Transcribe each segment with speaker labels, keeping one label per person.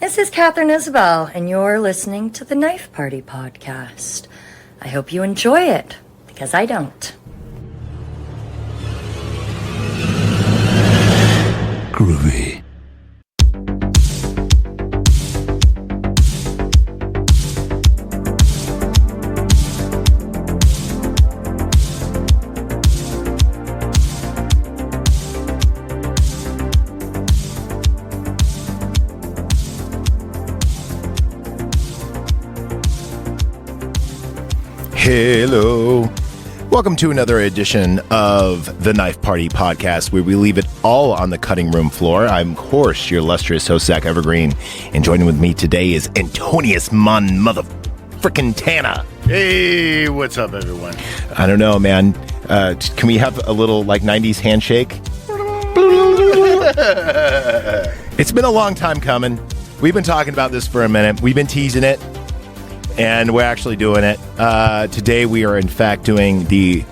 Speaker 1: This is Catherine Isabel, and you're listening to the Knife Party podcast. I hope you enjoy it, because I don't.
Speaker 2: Groovy. Hello. Welcome to another edition of the Knife Party podcast, where we leave it all on the cutting room floor. I'm, of course, your illustrious host, Zach Evergreen, and joining with me today is Antonius Motherfrickin' Tana.
Speaker 3: Hey, what's up, everyone?
Speaker 2: I don't know, man. Can we have a little, 90s handshake? It's been a long time coming. We've been talking about this for a minute. We've been teasing it. And we're actually doing it. Today we are, in fact, doing the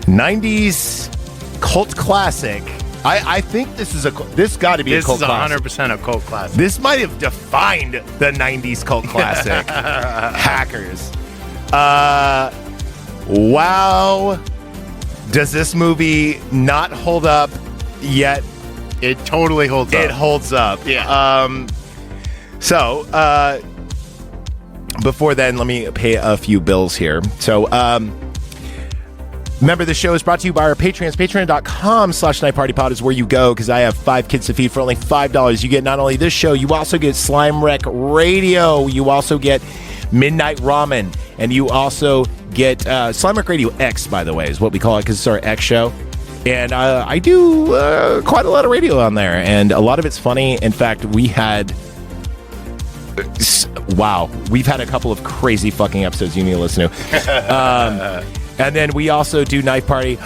Speaker 2: 90s cult classic. I think this got to be a cult classic.
Speaker 3: This is 100% a cult classic.
Speaker 2: This might have defined the 90s cult classic. Hackers. Wow. Does this movie not hold up yet?
Speaker 3: It totally holds up.
Speaker 2: It holds up.
Speaker 3: Yeah.
Speaker 2: Before then, let me pay a few bills here. So, remember, the show is brought to you by our Patreons. Patreon.com/NightPartyPod is where you go, because I have 5 kids to feed for only $5. You get not only this show, you also get Slime Wreck Radio. You also get Midnight Ramen. And you also get Slime Wreck Radio X, by the way, is what we call it, because it's our X show. And I do quite a lot of radio on there, and a lot of it's funny. In fact, we've had a couple of crazy fucking episodes you need to listen to. And then we also do Knife Party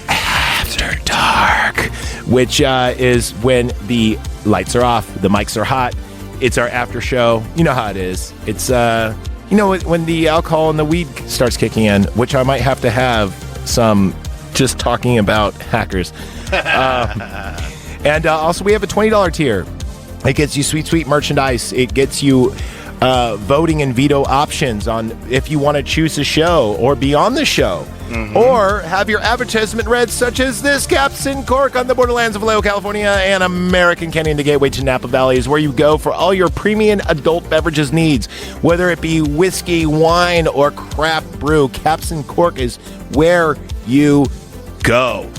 Speaker 2: After Dark, which is when the lights are off, the mics are hot. It's our after show. You know how it is. It's, when the alcohol and the weed starts kicking in, which I might have to have some just talking about hackers. And also we have a $20 tier. It gets you sweet, sweet merchandise. It gets you voting and veto options on if you want to choose a show or be on the show. Mm-hmm. Or have your advertisement read, such as this: Captain Cork on the borderlands of Vallejo, California, and American Canyon, the gateway to Napa Valley, is where you go for all your premium adult beverages needs. Whether it be whiskey, wine, or craft brew, Captain Cork is where you go.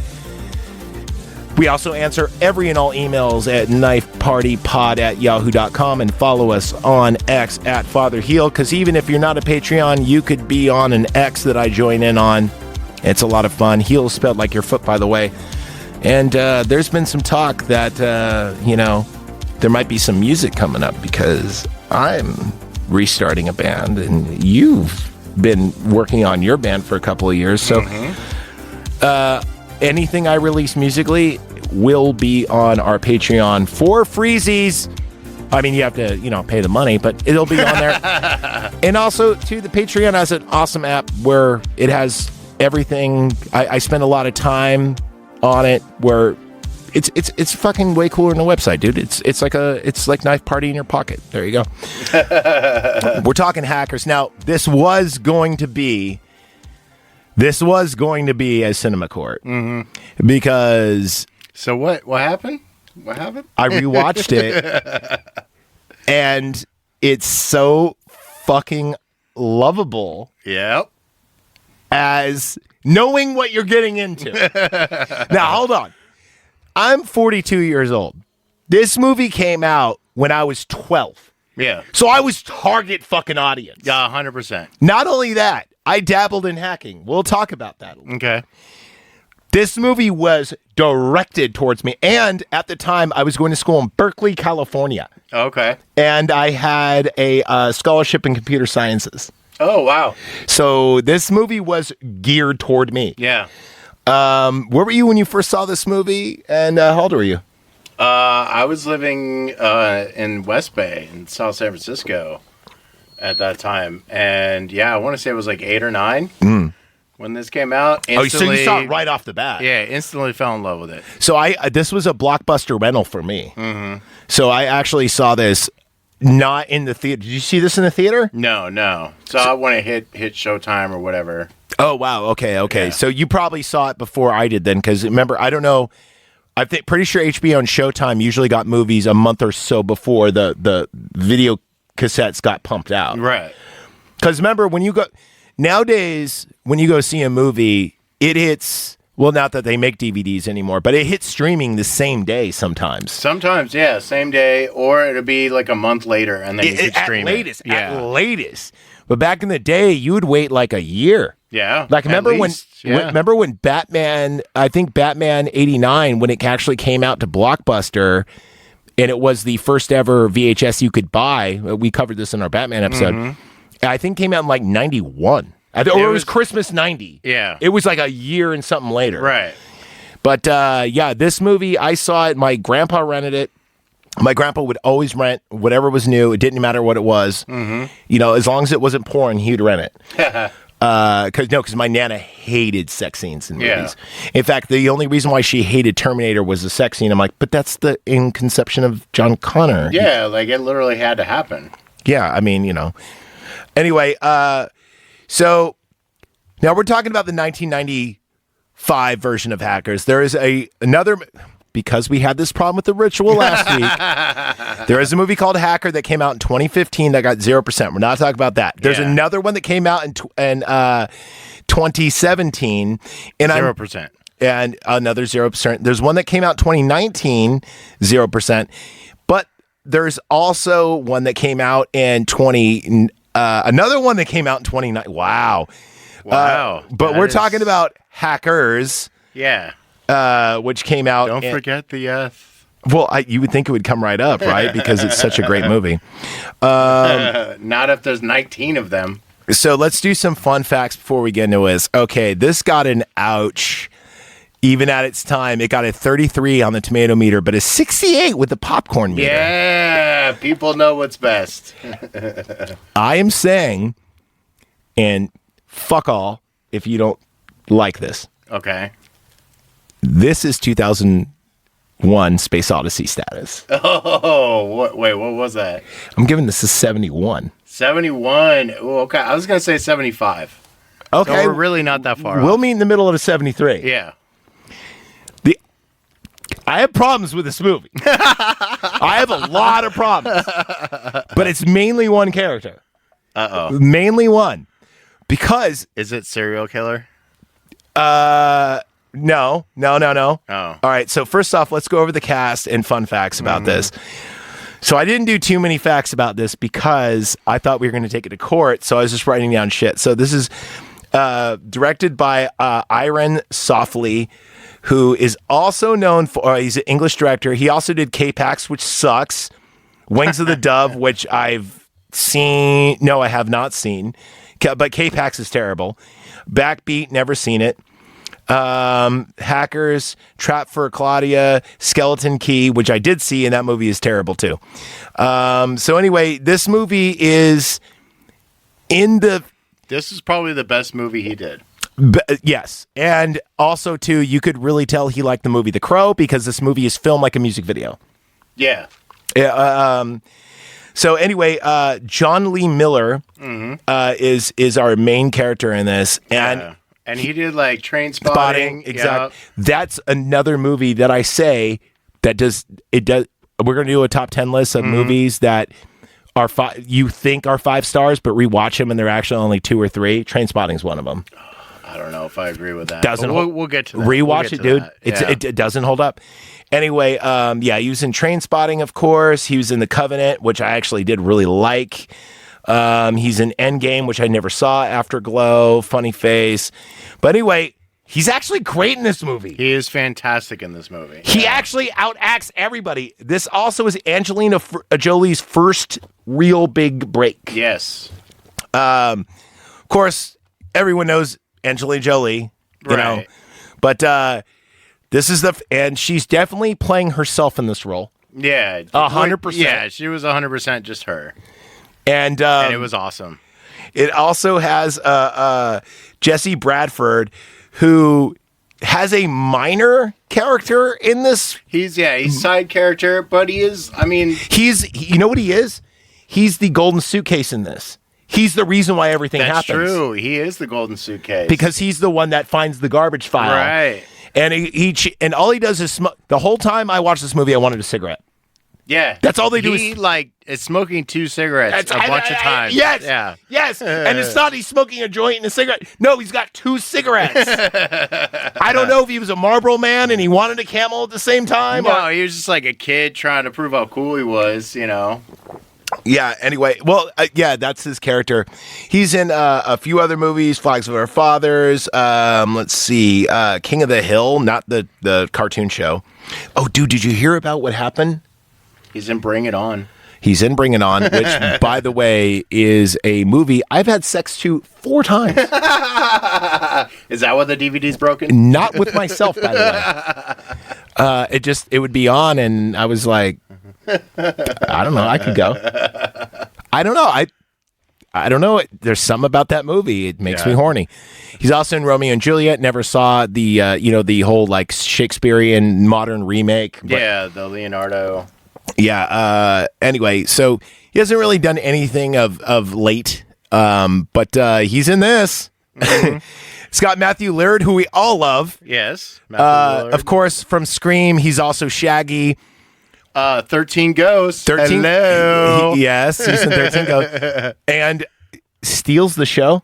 Speaker 2: We also answer every and all emails at knifepartypod@yahoo.com, and follow us on X at Father Heal, because even if you're not a Patreon, you could be on an X that I join in on. It's a lot of fun. Heal is spelled like your foot, by the way. And there's been some talk that, there might be some music coming up, because I'm restarting a band, and you've been working on your band for a couple of years. So, anything I release musically will be on our Patreon for freezies. I mean, you have to, pay the money, but it'll be on there. And also, too, the Patreon has an awesome app where it has everything. I spend a lot of time on it, where it's fucking way cooler than the website, dude. It's like Knife Party in your pocket. There you go. We're talking hackers. Now, this was going to be a cinema court, because.
Speaker 3: So what happened? What happened?
Speaker 2: I rewatched it, and it's so fucking lovable.
Speaker 3: Yep.
Speaker 2: As knowing what you're getting into. Now, hold on. I'm 42 years old. This movie came out when I was 12.
Speaker 3: Yeah.
Speaker 2: So I was target fucking audience.
Speaker 3: Yeah, 100%.
Speaker 2: Not only that, I dabbled in hacking. We'll talk about that a little.
Speaker 3: Okay.
Speaker 2: This movie was directed towards me. And at the time, I was going to school in Berkeley, California.
Speaker 3: Okay.
Speaker 2: And I had a scholarship in computer sciences.
Speaker 3: Oh, wow.
Speaker 2: So this movie was geared toward me.
Speaker 3: Yeah.
Speaker 2: Where were you when you first saw this movie? And how old were you?
Speaker 3: I was living in West Bay in South San Francisco at that time. And yeah, I want to say it was like 8 or 9 when this came out.
Speaker 2: So you saw it right off the bat.
Speaker 3: Yeah, instantly fell in love with it.
Speaker 2: So this was a blockbuster rental for me.
Speaker 3: Mm-hmm.
Speaker 2: So I actually saw this not in the theater. Did you see this in the theater?
Speaker 3: No. Saw it when it hit Showtime or whatever.
Speaker 2: Oh, wow. Okay.
Speaker 3: Yeah.
Speaker 2: So you probably saw it before I did then, because remember, I don't know. Pretty sure HBO and Showtime usually got movies a month or so before the video cassettes got pumped out.
Speaker 3: Right.
Speaker 2: Because remember, nowadays, when you go see a movie, it hits, well, not that they make DVDs anymore, but it hits streaming the same day sometimes.
Speaker 3: Sometimes, yeah, same day, or it'll be like a month later, and then you could stream
Speaker 2: it.
Speaker 3: Yeah.
Speaker 2: At latest. But back in the day, you would wait like a year.
Speaker 3: Yeah.
Speaker 2: Like remember
Speaker 3: when
Speaker 2: when Batman, I think Batman 89, when it actually came out to Blockbuster, and it was the first ever VHS you could buy. We covered this in our Batman episode.
Speaker 3: Mm-hmm.
Speaker 2: I think came out in like 91. Or it was Christmas 90.
Speaker 3: Yeah.
Speaker 2: It was like a year and something later.
Speaker 3: Right.
Speaker 2: But yeah, this movie, I saw it. My grandpa rented it. My grandpa would always rent whatever was new. It didn't matter what it was.
Speaker 3: Mm-hmm.
Speaker 2: You know, as long as it wasn't porn, he'd rent it. Because my Nana hated sex scenes in movies.
Speaker 3: Yeah.
Speaker 2: In fact, the only reason why she hated Terminator was the sex scene. I'm like, but that's the inconception of John Connor.
Speaker 3: Yeah, like it literally had to happen.
Speaker 2: Yeah, I mean, you know. Anyway, so now we're talking about the 1995 version of Hackers. There is another, because we had this problem with The Ritual last week. There is a movie called Hacker that came out in 2015 that got 0%. We're not talking about that. There's another one that came out in 2017, and
Speaker 3: 0%.
Speaker 2: And another 0%. There's one that came out 2019, 0%. But there's also one that came out in another one that came out in 2019. Wow. But we're talking about Hackers.
Speaker 3: Yeah.
Speaker 2: Which came out.
Speaker 3: Don't forget the
Speaker 2: Well, you would think it would come right up, right? Because it's such a great movie.
Speaker 3: Not if there's 19 of them.
Speaker 2: So let's do some fun facts before we get into this. Okay, this got an ouch. Even at its time, it got a 33 on the tomato meter, but a 68 with the popcorn meter.
Speaker 3: Yeah, people know what's best.
Speaker 2: I am saying, and fuck all if you don't like this.
Speaker 3: Okay.
Speaker 2: This is 2001 Space Odyssey status.
Speaker 3: Oh, wait, what was that?
Speaker 2: I'm giving this a 71.
Speaker 3: 71. Ooh, okay, I was going to say 75.
Speaker 2: Okay.
Speaker 3: So we're really not that far
Speaker 2: We'll
Speaker 3: off.
Speaker 2: meet in the middle of the 73.
Speaker 3: Yeah.
Speaker 2: I have problems with this movie. I have a lot of problems. But it's mainly one character.
Speaker 3: Uh-oh.
Speaker 2: Mainly one. Because...
Speaker 3: Is it serial killer?
Speaker 2: No.
Speaker 3: Oh.
Speaker 2: All right, so first off, let's go over the cast and fun facts about this. So I didn't do too many facts about this because I thought we were going to take it to court, so I was just writing down shit. So this is directed by Iron Softly, who is also known for, he's an English director. He also did K-Pax, which sucks. Wings of the Dove, which I've seen. No, I have not seen. But K-Pax is terrible. Backbeat, never seen it. Hackers, Trap for Claudia, Skeleton Key, which I did see, and that movie is terrible too. So anyway, this movie is
Speaker 3: This is probably the best movie he did.
Speaker 2: Yes. And also, too, you could really tell he liked the movie The Crow because this movie is filmed like a music video.
Speaker 3: Yeah.
Speaker 2: So anyway, John Lee Miller is our main character in this. And
Speaker 3: and he did like Train Spotting.
Speaker 2: Exactly. That's another movie that I say that does. We're going to do a top 10 list of movies that are you think are 5 stars, but rewatch them and they're actually only 2 or 3. Train Spotting is one of them.
Speaker 3: I don't know if I agree with that. We'll get to that.
Speaker 2: Rewatch it, dude. It doesn't hold up. Anyway, he was in Train Spotting, of course. He was in The Covenant, which I actually did really like. He's in Endgame, which I never saw. Afterglow, Funny Face. But anyway, he's actually great in this movie.
Speaker 3: He is fantastic in this movie.
Speaker 2: He actually outacts everybody. This also is Angelina Jolie's first real big break.
Speaker 3: Yes.
Speaker 2: Of course, everyone knows Angelina Jolie, you know. But this is and she's definitely playing herself in this role.
Speaker 3: Yeah.
Speaker 2: 100%.
Speaker 3: Yeah, she was 100% just her.
Speaker 2: And
Speaker 3: it was awesome.
Speaker 2: It also has Jesse Bradford, who has a minor character in this.
Speaker 3: He's side character, but he is, I mean...
Speaker 2: You know what he is? he's the golden suitcase in this. He's the reason why everything
Speaker 3: That's
Speaker 2: happens.
Speaker 3: true. He is the golden suitcase.
Speaker 2: Because he's the one that finds the garbage file.
Speaker 3: Right.
Speaker 2: And and all he does is smoke. The whole time I watched this movie, I wanted a cigarette.
Speaker 3: Yeah.
Speaker 2: That's all they do
Speaker 3: He, is smoking 2 cigarettes a bunch of times.
Speaker 2: Yes.
Speaker 3: Yeah.
Speaker 2: Yes. And it's not he's smoking a joint and a cigarette. No, he's got 2 cigarettes. I don't know if he was a Marlboro man and he wanted a Camel at the same time.
Speaker 3: No, he was just like a kid trying to prove how cool he was, you know.
Speaker 2: Yeah, anyway. Well, yeah, that's his character. He's in a few other movies, Flags of Our Fathers. Let's see. King of the Hill, not the cartoon show. Oh, dude, did you hear about what happened?
Speaker 3: He's in Bring It On.
Speaker 2: He's in Bring It On, which, by the way, is a movie I've had sex to 4 times.
Speaker 3: Is that why the DVD's broken?
Speaker 2: Not with myself, by the way. It would be on, and I was like, I don't know. I could go. I don't know. I don't know. There's something about that movie. It makes me horny. He's also in Romeo and Juliet. Never saw the the whole like Shakespearean modern remake.
Speaker 3: Yeah, the Leonardo.
Speaker 2: Yeah. Anyway, so he hasn't really done anything of late. But he's in this. Mm-hmm. It's got Matthew Lillard, who we all love.
Speaker 3: Yes. Matthew Lillard.
Speaker 2: Of course, from Scream. He's also Shaggy.
Speaker 3: 13 Ghosts.
Speaker 2: 13.
Speaker 3: Hello.
Speaker 2: Yes, he's in 13 Ghosts. And steals the show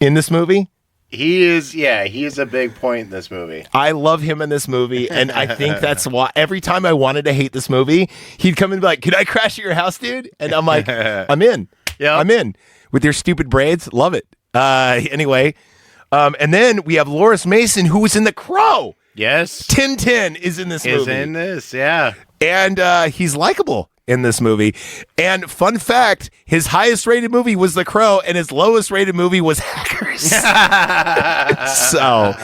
Speaker 2: in this movie.
Speaker 3: He is a big point in this movie.
Speaker 2: I love him in this movie, and I think that's why every time I wanted to hate this movie, he'd come and be like, "Can I crash at your house, dude?" And I'm like, "I'm in.
Speaker 3: Yeah,
Speaker 2: I'm in." With your stupid braids, love it. Anyway, and then we have Loris Mason, who was in The Crow.
Speaker 3: Yes,
Speaker 2: Tintin is in this movie.
Speaker 3: Is in this, yeah,
Speaker 2: and he's likable in this movie. And fun fact, his highest rated movie was The Crow, and his lowest rated movie was Hackers. So,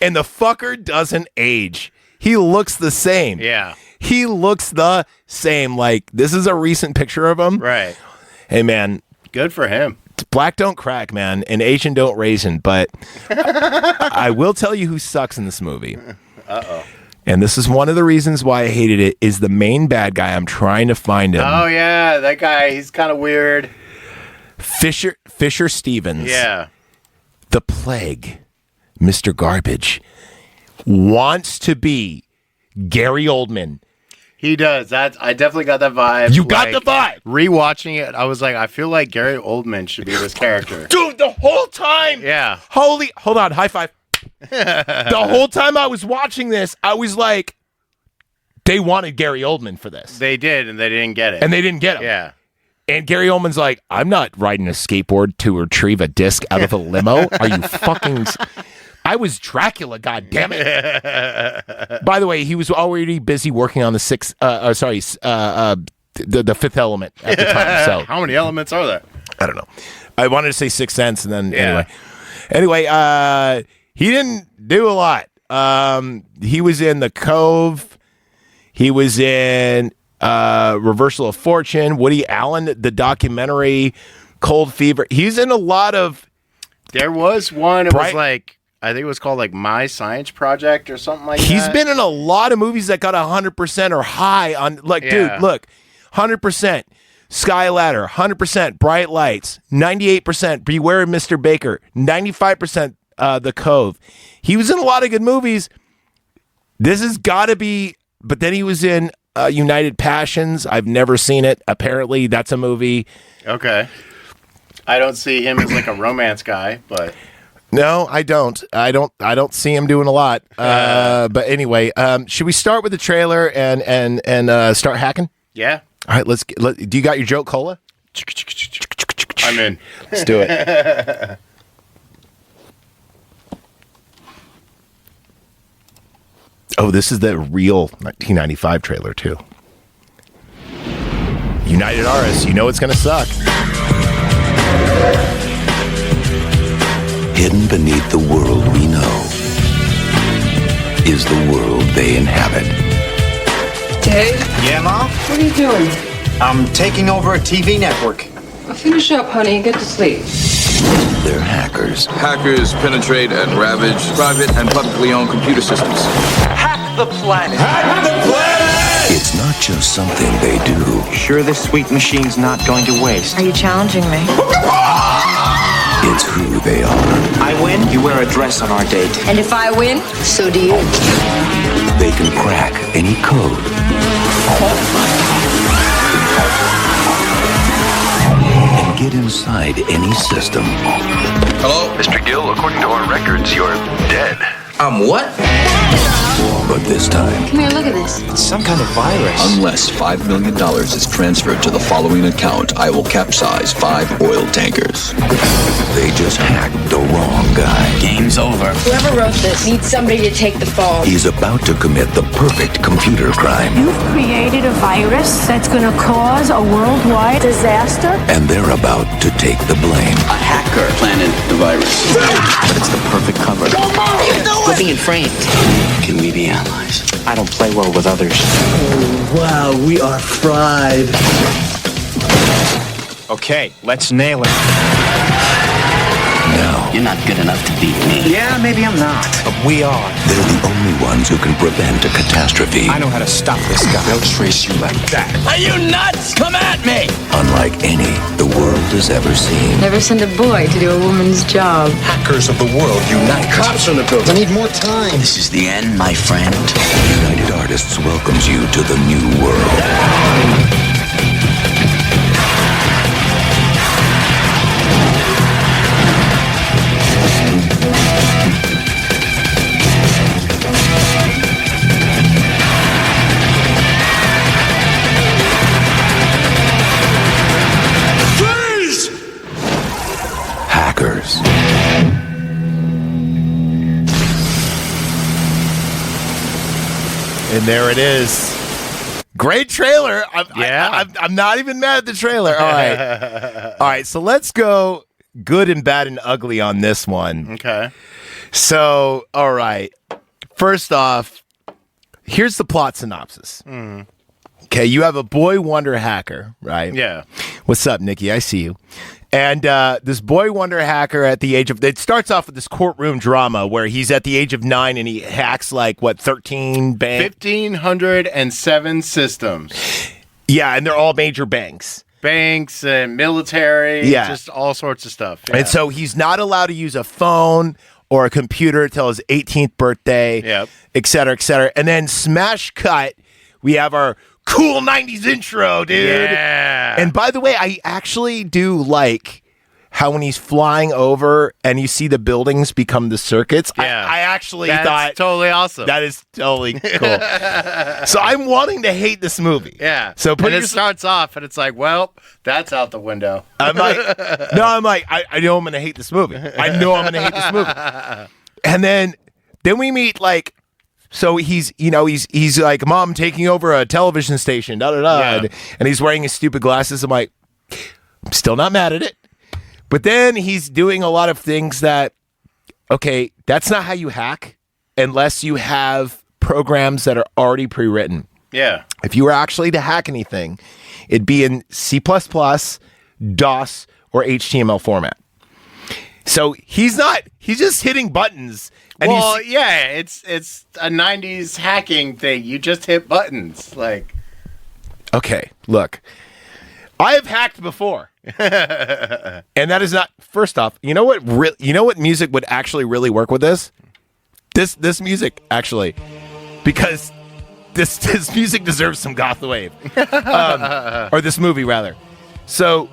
Speaker 2: and the fucker doesn't age. He looks the same.
Speaker 3: Yeah.
Speaker 2: He looks the same. Like, this is a recent picture of him.
Speaker 3: Right.
Speaker 2: Hey, man.
Speaker 3: Good for him.
Speaker 2: Black don't crack, man, and Asian don't raisin. But I will tell you who sucks in this movie.
Speaker 3: Uh-oh.
Speaker 2: And this is one of the reasons why I hated it, is the main bad guy. I'm trying to find him.
Speaker 3: Oh, yeah, that guy, he's kind of weird.
Speaker 2: Fisher Stevens.
Speaker 3: Yeah.
Speaker 2: The Plague, Mr. Garbage, wants to be Gary Oldman.
Speaker 3: He does. I definitely got that vibe.
Speaker 2: You got the vibe.
Speaker 3: Rewatching it, I was like, I feel like Gary Oldman should be this character.
Speaker 2: Dude, the whole time.
Speaker 3: Yeah.
Speaker 2: Hold on, high five. The whole time I was watching this, I was like, they wanted Gary Oldman for this.
Speaker 3: They did, and they didn't get it.
Speaker 2: And they didn't get him.
Speaker 3: Yeah.
Speaker 2: And Gary Oldman's like, I'm not riding a skateboard to retrieve a disc out of a limo. Are you fucking... I was Dracula, goddammit. By the way, he was already busy working on the Fifth Element at the time. So
Speaker 3: how many elements are there?
Speaker 2: I don't know. I wanted to say Sixth Sense, and then anyway, he didn't do a lot. He was in The Cove. He was in Reversal of Fortune. Woody Allen, the documentary, Cold Fever. He's in a lot of.
Speaker 3: There was one. It was like. I think it was called like My Science Project or something like that.
Speaker 2: He's been in a lot of movies that got 100% or high on, like, dude, look, 100%, Sky Ladder, 100%, Bright Lights, 98%, Beware of Mr. Baker, 95%, The Cove. He was in a lot of good movies. This has got to be, but then he was in United Passions. I've never seen it. Apparently, that's a movie.
Speaker 3: Okay. I don't see him as like a romance guy, but...
Speaker 2: No, I don't. I don't see him doing a lot. But anyway, should we start with the trailer and start hacking?
Speaker 3: Yeah.
Speaker 2: All right, do you got your joke cola?
Speaker 3: I'm in.
Speaker 2: Let's do it. Oh, this is the real 1995 trailer too. United Artists, you know it's going to suck.
Speaker 4: Hidden beneath the world we know is the world they inhabit.
Speaker 5: Dave?
Speaker 6: Yeah, Mom?
Speaker 5: What are you doing?
Speaker 6: I'm taking over a TV network.
Speaker 5: Well, finish up, honey, and get to sleep.
Speaker 4: They're hackers.
Speaker 7: Hackers penetrate and ravage private and publicly owned computer systems.
Speaker 6: Hack the planet!
Speaker 7: Hack the planet!
Speaker 4: It's not just something they do.
Speaker 6: Sure this sweet machine's not going to waste.
Speaker 8: Are you challenging me?
Speaker 4: It's who they are.
Speaker 6: I win, you wear a dress on our date.
Speaker 8: And if I win, so do you.
Speaker 4: They can crack any code. And get inside any system.
Speaker 7: Hello?
Speaker 9: Mr. Gill, according to our records, you're dead.
Speaker 6: I'm what?
Speaker 4: But this time,
Speaker 5: Come here, look at this.
Speaker 6: It's some kind of virus.
Speaker 7: Unless $5 million is transferred to the following account, I will capsize 5 oil tankers.
Speaker 4: they just hacked the wrong guy.
Speaker 6: Game's over.
Speaker 8: Whoever wrote this needs somebody to take the fall.
Speaker 4: He's about to commit the perfect computer crime.
Speaker 10: You've created a virus that's going to cause a worldwide disaster.
Speaker 4: And they're about to take the blame.
Speaker 6: A hacker planted the virus. But it's the perfect cover.
Speaker 8: We're being framed.
Speaker 6: Can we be allies? I don't play well with others.
Speaker 11: Wow, we are fried.
Speaker 6: Okay, let's nail it.
Speaker 4: Now,
Speaker 6: You're not good enough to beat me. Yeah, maybe I'm not. But we are.
Speaker 4: they're the only ones who can prevent a catastrophe.
Speaker 6: I know how to stop this guy. They'll trace you like that. Are you nuts? Come at me!
Speaker 4: Unlike any the world has ever seen.
Speaker 5: Never send a boy to do a woman's job.
Speaker 6: Hackers of the world unite.
Speaker 11: Cops on the building. I need more time.
Speaker 6: This is the end, my friend.
Speaker 4: United Artists welcomes you to the new world. Hackers.
Speaker 2: And there it is. Great trailer. I'm not even mad at the trailer. All right. All right. So let's go good and bad and ugly on this one.
Speaker 3: Okay.
Speaker 2: So, all right. First off, here's the plot synopsis. Okay. You have a boy wonder hacker, right?
Speaker 3: Yeah.
Speaker 2: What's up, Nikki? I see you. And this boy wonder hacker at the age of, it starts off with this courtroom drama where he's at the age of 9 and he hacks like, 13 banks?
Speaker 3: 1,507 systems.
Speaker 2: Yeah, and they're all major banks.
Speaker 3: Banks and military,
Speaker 2: Yeah.
Speaker 3: just all sorts of stuff. Yeah.
Speaker 2: And so he's not allowed to use a phone or a computer until his 18th birthday,
Speaker 3: Yep.
Speaker 2: et cetera, et cetera. And then smash cut, we have our cool 90s intro, dude.
Speaker 3: Yeah.
Speaker 2: And by the way, I actually do like how when he's flying over and you see the buildings become the circuits.
Speaker 3: Yeah.
Speaker 2: I actually
Speaker 3: That's
Speaker 2: thought
Speaker 3: totally awesome.
Speaker 2: that is totally cool. So I'm wanting to hate this movie.
Speaker 3: Yeah.
Speaker 2: So
Speaker 3: and it starts off and it's like, well, that's out the window.
Speaker 2: I'm like, I know I'm going to hate this movie. I know I'm going to hate this movie. And then we meet like, so he's like, Mom, taking over a television station,
Speaker 3: Yeah.
Speaker 2: and he's wearing his stupid glasses. I'm like, I'm still not mad at it. But then he's doing a lot of things that, okay, that's not how you hack unless you have programs that are already pre-written.
Speaker 3: Yeah.
Speaker 2: If you were actually to hack anything, it'd be in C++, DOS, or HTML format. So he's just hitting buttons. And
Speaker 3: Well, yeah, it's a 90s hacking thing. You just hit buttons. Like,
Speaker 2: okay, look, I have hacked before. And that is not, first off, you know what music would actually really work with this? This music, actually. Because this music deserves some goth wave. Or this movie, rather. So,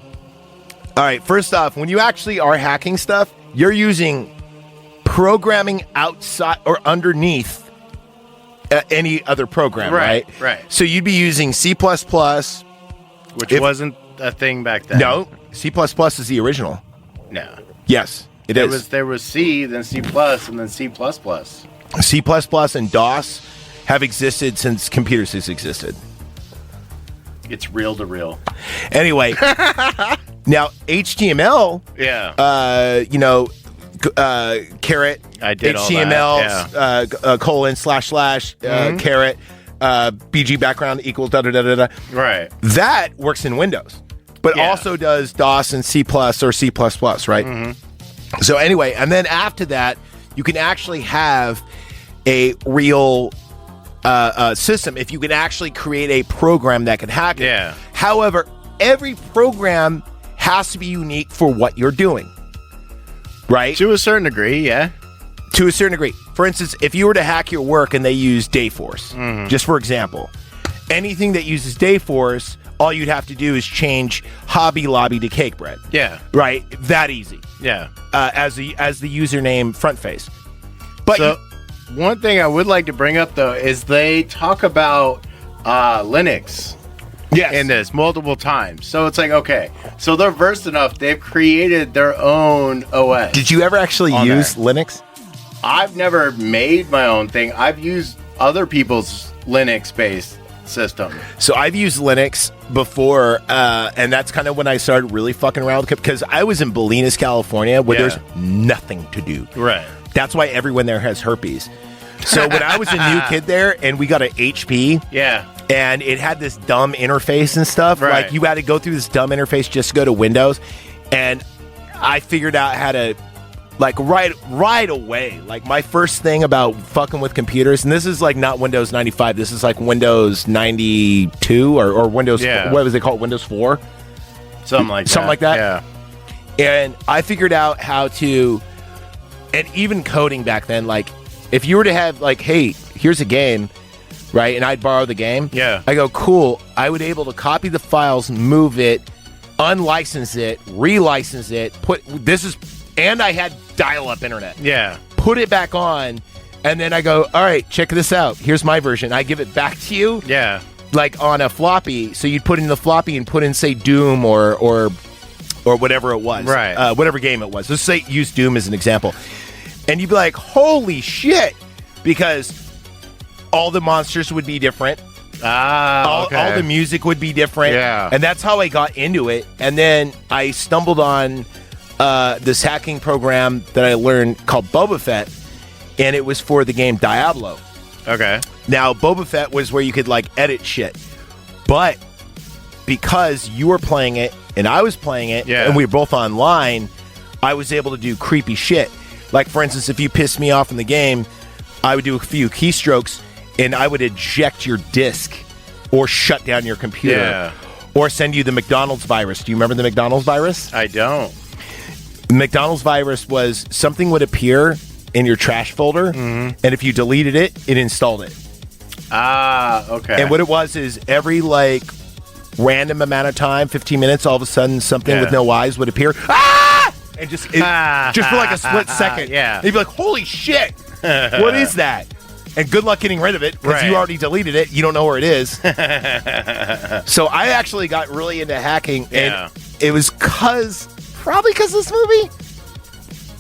Speaker 2: all right, first off, when you actually are hacking stuff, you're using programming outside or underneath any other program, right?
Speaker 3: Right.
Speaker 2: So you'd be using C++.
Speaker 3: Which wasn't a thing back then.
Speaker 2: No, C++ is the original.
Speaker 3: No.
Speaker 2: Yes, it is.
Speaker 3: There was C, then C++, and then C++.
Speaker 2: C++ and DOS have existed since computers has existed.
Speaker 3: It's reel to reel.
Speaker 2: Anyway, now HTML, caret,
Speaker 3: I did all
Speaker 2: HTML,
Speaker 3: that,
Speaker 2: colon, / caret, BG background equals da-da-da-da-da.
Speaker 3: Right.
Speaker 2: That works in Windows, but also does DOS and C++ or C++, right? So anyway, and then after that, you can actually have a real system if you can actually create a program that can hack it.
Speaker 3: Yeah.
Speaker 2: However, every program has to be unique for what you're doing, right?
Speaker 3: To a certain degree, yeah.
Speaker 2: To a certain degree. For instance, if you were to hack your work and they use Dayforce, just for example, anything that uses Dayforce, all you'd have to do is change Hobby Lobby to Cake Bread.
Speaker 3: Yeah.
Speaker 2: Right? That easy.
Speaker 3: Yeah.
Speaker 2: As the username front face. But
Speaker 3: so, one thing I would like to bring up, though, is they talk about Linux in this multiple times. So it's like, okay, so they're versed enough. They've created their own OS.
Speaker 2: Did you ever actually use Linux?
Speaker 3: I've never made my own thing. I've used other people's Linux-based system.
Speaker 2: So I've used Linux before, and that's kind of when I started really fucking around with it, because I was in Bolinas, California, where there's nothing to do.
Speaker 3: Right.
Speaker 2: That's why everyone there has herpes. So when I was a new kid there, and we got an HP, and it had this dumb interface and stuff, like you had to go through this dumb interface just to go to Windows, and I figured out how to, like, right away, like, my first thing about fucking with computers, and this is like not Windows 95, this is like Windows 92 or Windows, what was they called, Windows 4?
Speaker 3: Something like that.
Speaker 2: Yeah. And I figured out how to, and even coding back then, like, if you were to have, like, hey, here's a game, right, and I'd borrow the game, I go, cool, I would able to copy the files, move it, unlicense it, relicense it, and I had dial-up internet.
Speaker 3: Yeah.
Speaker 2: Put it back on, and then I go, all right, check this out. Here's my version. I give it back to you.
Speaker 3: Yeah.
Speaker 2: Like on a floppy. So you'd put in the floppy and put in, say, Doom or whatever it was.
Speaker 3: Right.
Speaker 2: Whatever game it was. Let's say use Doom as an example. And you'd be like, holy shit. Because all the monsters would be different. All the music would be different.
Speaker 3: Yeah.
Speaker 2: And that's how I got into it. And then I stumbled on this hacking program that I learned called Boba Fett, and it was for the game Diablo.
Speaker 3: Okay.
Speaker 2: Now, Boba Fett was where you could, like, edit shit. But because you were playing it and I was playing it, and we were both online, I was able to do creepy shit. Like, for instance, if you pissed me off in the game, I would do a few keystrokes, and I would eject your disk or shut down your computer or send you the McDonald's virus. Do you remember the McDonald's virus?
Speaker 3: I don't.
Speaker 2: McDonald's virus was something would appear in your trash folder, and if you deleted it, it installed it.
Speaker 3: Okay.
Speaker 2: And what it was is every, like, random amount of time, 15 minutes, all of a sudden something with no eyes would appear. And just for like a split second.
Speaker 3: Yeah.
Speaker 2: And you'd be like, holy shit, what is that? And good luck getting rid of it, because you already deleted it. You don't know where it is. So I actually got really into hacking, and it was probably because of this movie.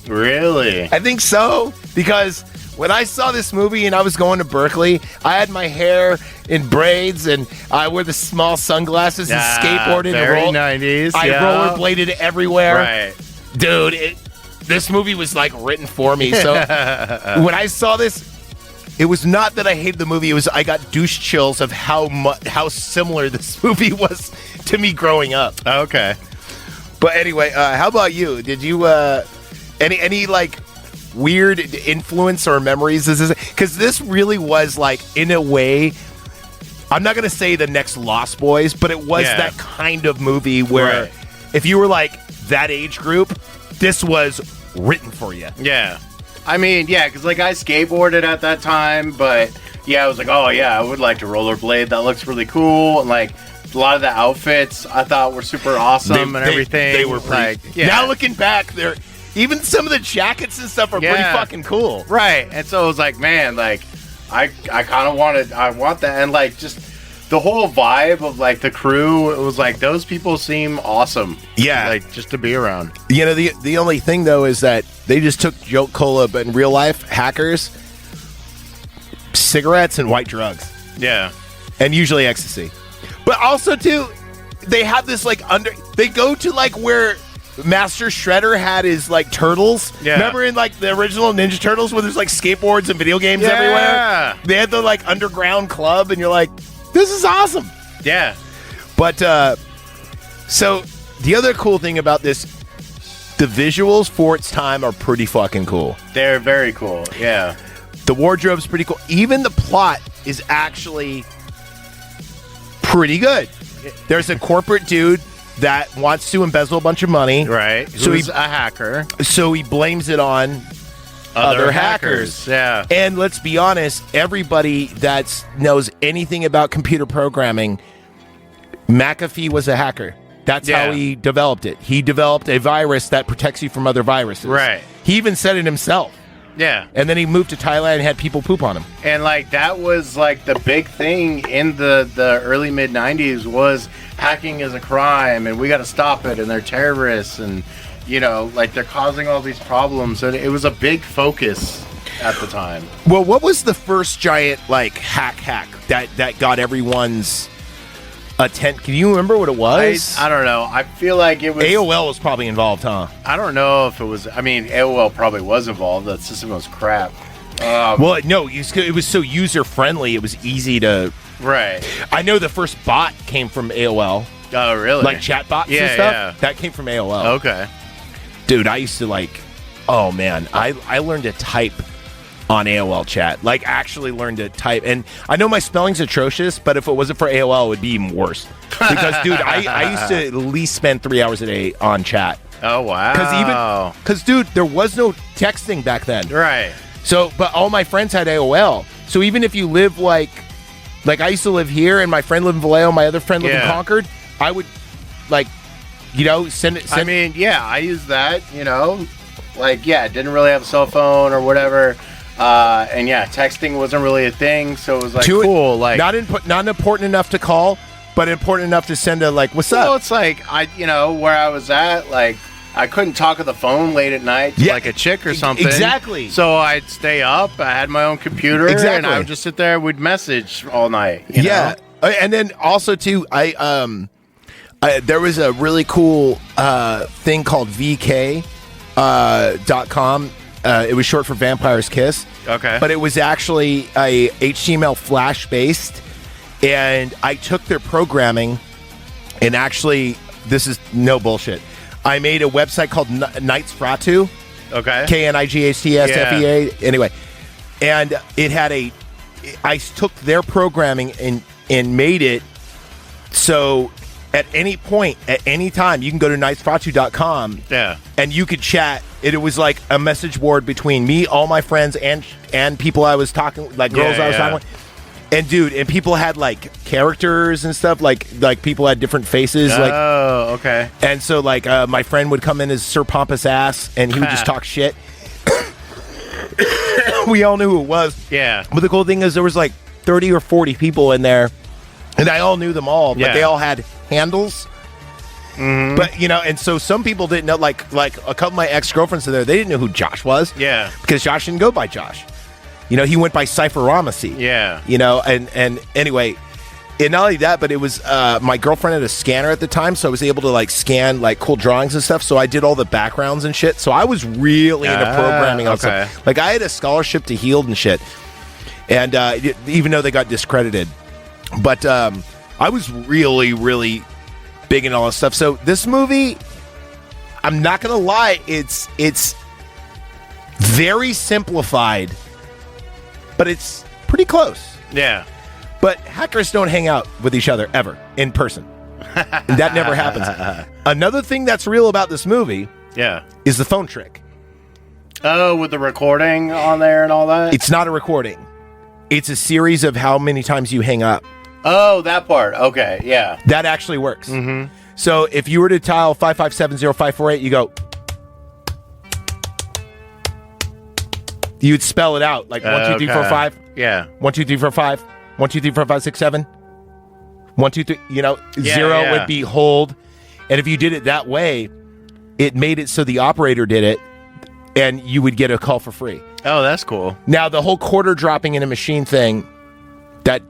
Speaker 3: Really?
Speaker 2: I think so, because when I saw this movie and I was going to Berkeley, I had my hair in braids and I wore the small sunglasses and skateboarded.
Speaker 3: Very 90s.
Speaker 2: I rollerbladed everywhere.
Speaker 3: Right.
Speaker 2: Dude, this movie was like written for me. So when I saw this, it was not that I hated the movie. It was I got douche chills of how similar this movie was to me growing up.
Speaker 3: Okay.
Speaker 2: But anyway, how about you? Did you any like weird influence or memories? Because this really was, like, in a way, I'm not gonna say the next Lost Boys, but it was that kind of movie where if you were like that age group, this was written for you.
Speaker 3: Yeah. I mean, because, like, I skateboarded at that time, but I was like, oh yeah, I would like to rollerblade. That looks really cool. And, like, a lot of the outfits I thought were super awesome and everything.
Speaker 2: They were pretty.
Speaker 3: Like,
Speaker 2: Now looking back, even some of the jackets and stuff are pretty fucking cool.
Speaker 3: Right. And so it was like, man, like, I kind of want that. And, like, just the whole vibe of, like, the crew, it was like, those people seem awesome.
Speaker 2: Yeah.
Speaker 3: Like, just to be around.
Speaker 2: You know, the only thing, though, is that they just took joke cola, but in real life, hackers, cigarettes and white drugs.
Speaker 3: Yeah.
Speaker 2: And usually ecstasy. But also, too, they have this, like, they go to, like, where Master Shredder had his, like, turtles.
Speaker 3: Yeah.
Speaker 2: Remember in, like, the original Ninja Turtles where there's, like, skateboards and video games everywhere? They had the, like, underground club, and you're like, this is awesome.
Speaker 3: Yeah.
Speaker 2: But, so, the other cool thing about this, the visuals for its time are pretty fucking cool.
Speaker 3: They're very cool, yeah.
Speaker 2: The wardrobe's pretty cool. Even the plot is actually pretty good. There's a corporate dude that wants to embezzle a bunch of money.
Speaker 3: Right.
Speaker 2: So
Speaker 3: he's a hacker.
Speaker 2: So he blames it on other hackers.
Speaker 3: Yeah.
Speaker 2: And let's be honest, everybody that knows anything about computer programming, McAfee was a hacker. That's how he developed it. He developed a virus that protects you from other viruses.
Speaker 3: Right.
Speaker 2: He even said it himself.
Speaker 3: Yeah.
Speaker 2: And then he moved to Thailand and had people poop on him.
Speaker 3: And like that was like the big thing in the early mid 90s was hacking is a crime and we got to stop it and they're terrorists and you know like they're causing all these problems and it was a big focus at the time.
Speaker 2: Well, what was the first giant like hack that got everyone's attention? Can you remember what it was?
Speaker 3: I don't know. I feel like it was
Speaker 2: AOL was probably involved, huh?
Speaker 3: I don't know if it was. I mean, AOL probably was involved. That system was crap.
Speaker 2: Well, no, it was so user friendly. It was easy to.
Speaker 3: Right.
Speaker 2: I know the first bot came from AOL.
Speaker 3: Oh, really?
Speaker 2: Like chat bots and stuff.
Speaker 3: Yeah.
Speaker 2: That came from AOL.
Speaker 3: Okay.
Speaker 2: Dude, I used to like. Oh man, I learned to type on AOL chat. Like actually learned to type. And I know my spelling's atrocious, but if it wasn't for AOL, it would be even worse. Because, dude, I used to at least spend 3 hours a day on chat.
Speaker 3: Oh, wow.
Speaker 2: Because, dude, there was no texting back then.
Speaker 3: Right.
Speaker 2: So, but all my friends had AOL. So even if you live like I used to live here and my friend lived in Vallejo, my other friend lived in Concord, I would, like, you know, send it.
Speaker 3: I mean, yeah, I used that, you know. Like, yeah, didn't really have a cell phone or whatever. And yeah, texting wasn't really a thing, so it was like cool. Like
Speaker 2: not important enough to call, but important enough to send a like, "What's up?"
Speaker 3: Well, it's like where I was at, like I couldn't talk on the phone late at night to like a chick or something.
Speaker 2: Exactly.
Speaker 3: So I'd stay up. I had my own computer, and I would just sit there. We'd message all night. You know?
Speaker 2: And then also too, there was a really cool thing called VK.com. It was short for Vampire's Kiss.
Speaker 3: Okay.
Speaker 2: But it was actually a HTML Flash based, and I took their programming, and actually, this is no bullshit. I made a website called Knights Fratu.
Speaker 3: Okay.
Speaker 2: KNIGHTSFEA. Anyway, and it had I took their programming and made it so at any point, at any time, you can go to knightsfratu.com.
Speaker 3: Yeah.
Speaker 2: And you could chat. It was like a message board between me, all my friends, and people I was talking, like girls I was talking with. And dude, and people had like characters and stuff, like people had different faces.
Speaker 3: Oh, okay.
Speaker 2: And so like my friend would come in as Sir Pompous Ass, and he would just talk shit. We all knew who it was.
Speaker 3: Yeah.
Speaker 2: But the cool thing is there was like 30 or 40 people in there, and I all knew them all, but they all had handles.
Speaker 3: Mm-hmm.
Speaker 2: But you know, and so some people didn't know, like a couple of my ex-girlfriends there, they didn't know who Josh was.
Speaker 3: Yeah.
Speaker 2: Because Josh didn't go by Josh. You know, he went by Cypher Ramesy.
Speaker 3: Yeah.
Speaker 2: You know, and anyway, and not only that, but it was my girlfriend had a scanner at the time, so I was able to like scan like cool drawings and stuff. So I did all the backgrounds and shit. So I was really into programming on stuff. Like I had a scholarship to Heald and shit, and even though they got discredited, but I was really, really big in all this stuff. So this movie, I'm not gonna lie, it's very simplified, but it's pretty close.
Speaker 3: Yeah.
Speaker 2: But hackers don't hang out with each other ever in person. That never happens. Another thing that's real about this movie is the phone trick.
Speaker 3: Oh, with the recording on there and all that?
Speaker 2: It's not a recording. It's a series of how many times you hang up.
Speaker 3: Oh, that part. Okay, yeah.
Speaker 2: That actually works.
Speaker 3: Mm-hmm.
Speaker 2: So if you were to dial 557-0548, you go... You'd spell it out like 1, 2, 3, 4, 5.
Speaker 3: Yeah.
Speaker 2: 1, 2, 3, 4, 5. 1, 2, 3, 4, 5, 6, 7. 1, 2, 3. You know, 0 would be hold. And if you did it that way, it made it so the operator did it, and you would get a call for free.
Speaker 3: Oh, that's cool.
Speaker 2: Now the whole quarter dropping in a machine thing, that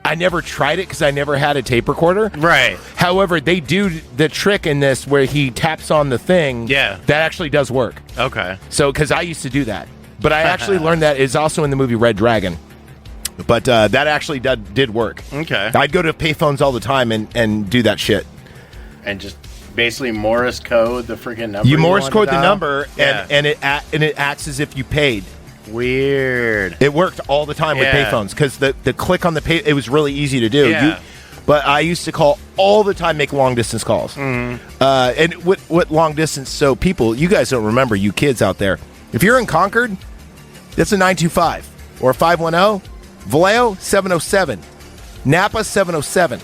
Speaker 2: I never tried it because I never had a tape recorder.
Speaker 3: Right.
Speaker 2: However, they do the trick in this where he taps on the thing.
Speaker 3: Yeah.
Speaker 2: That actually does work.
Speaker 3: Okay.
Speaker 2: So, because I used to do that. But I actually learned that is also in the movie Red Dragon. But that actually did work.
Speaker 3: Okay.
Speaker 2: I'd go to payphones all the time and do that shit.
Speaker 3: And just basically Morse code the freaking number.
Speaker 2: You Morse code the number,
Speaker 3: Yeah.
Speaker 2: and it acts as if you paid.
Speaker 3: Weird.
Speaker 2: It worked all the time with payphones because the click on the pay, it was really easy to do.
Speaker 3: Yeah.
Speaker 2: But I used to call all the time, make long distance calls. And what long distance? So people, you guys don't remember, you kids out there. If you're in Concord, that's a 925 or a 510. Vallejo 707, Napa 707.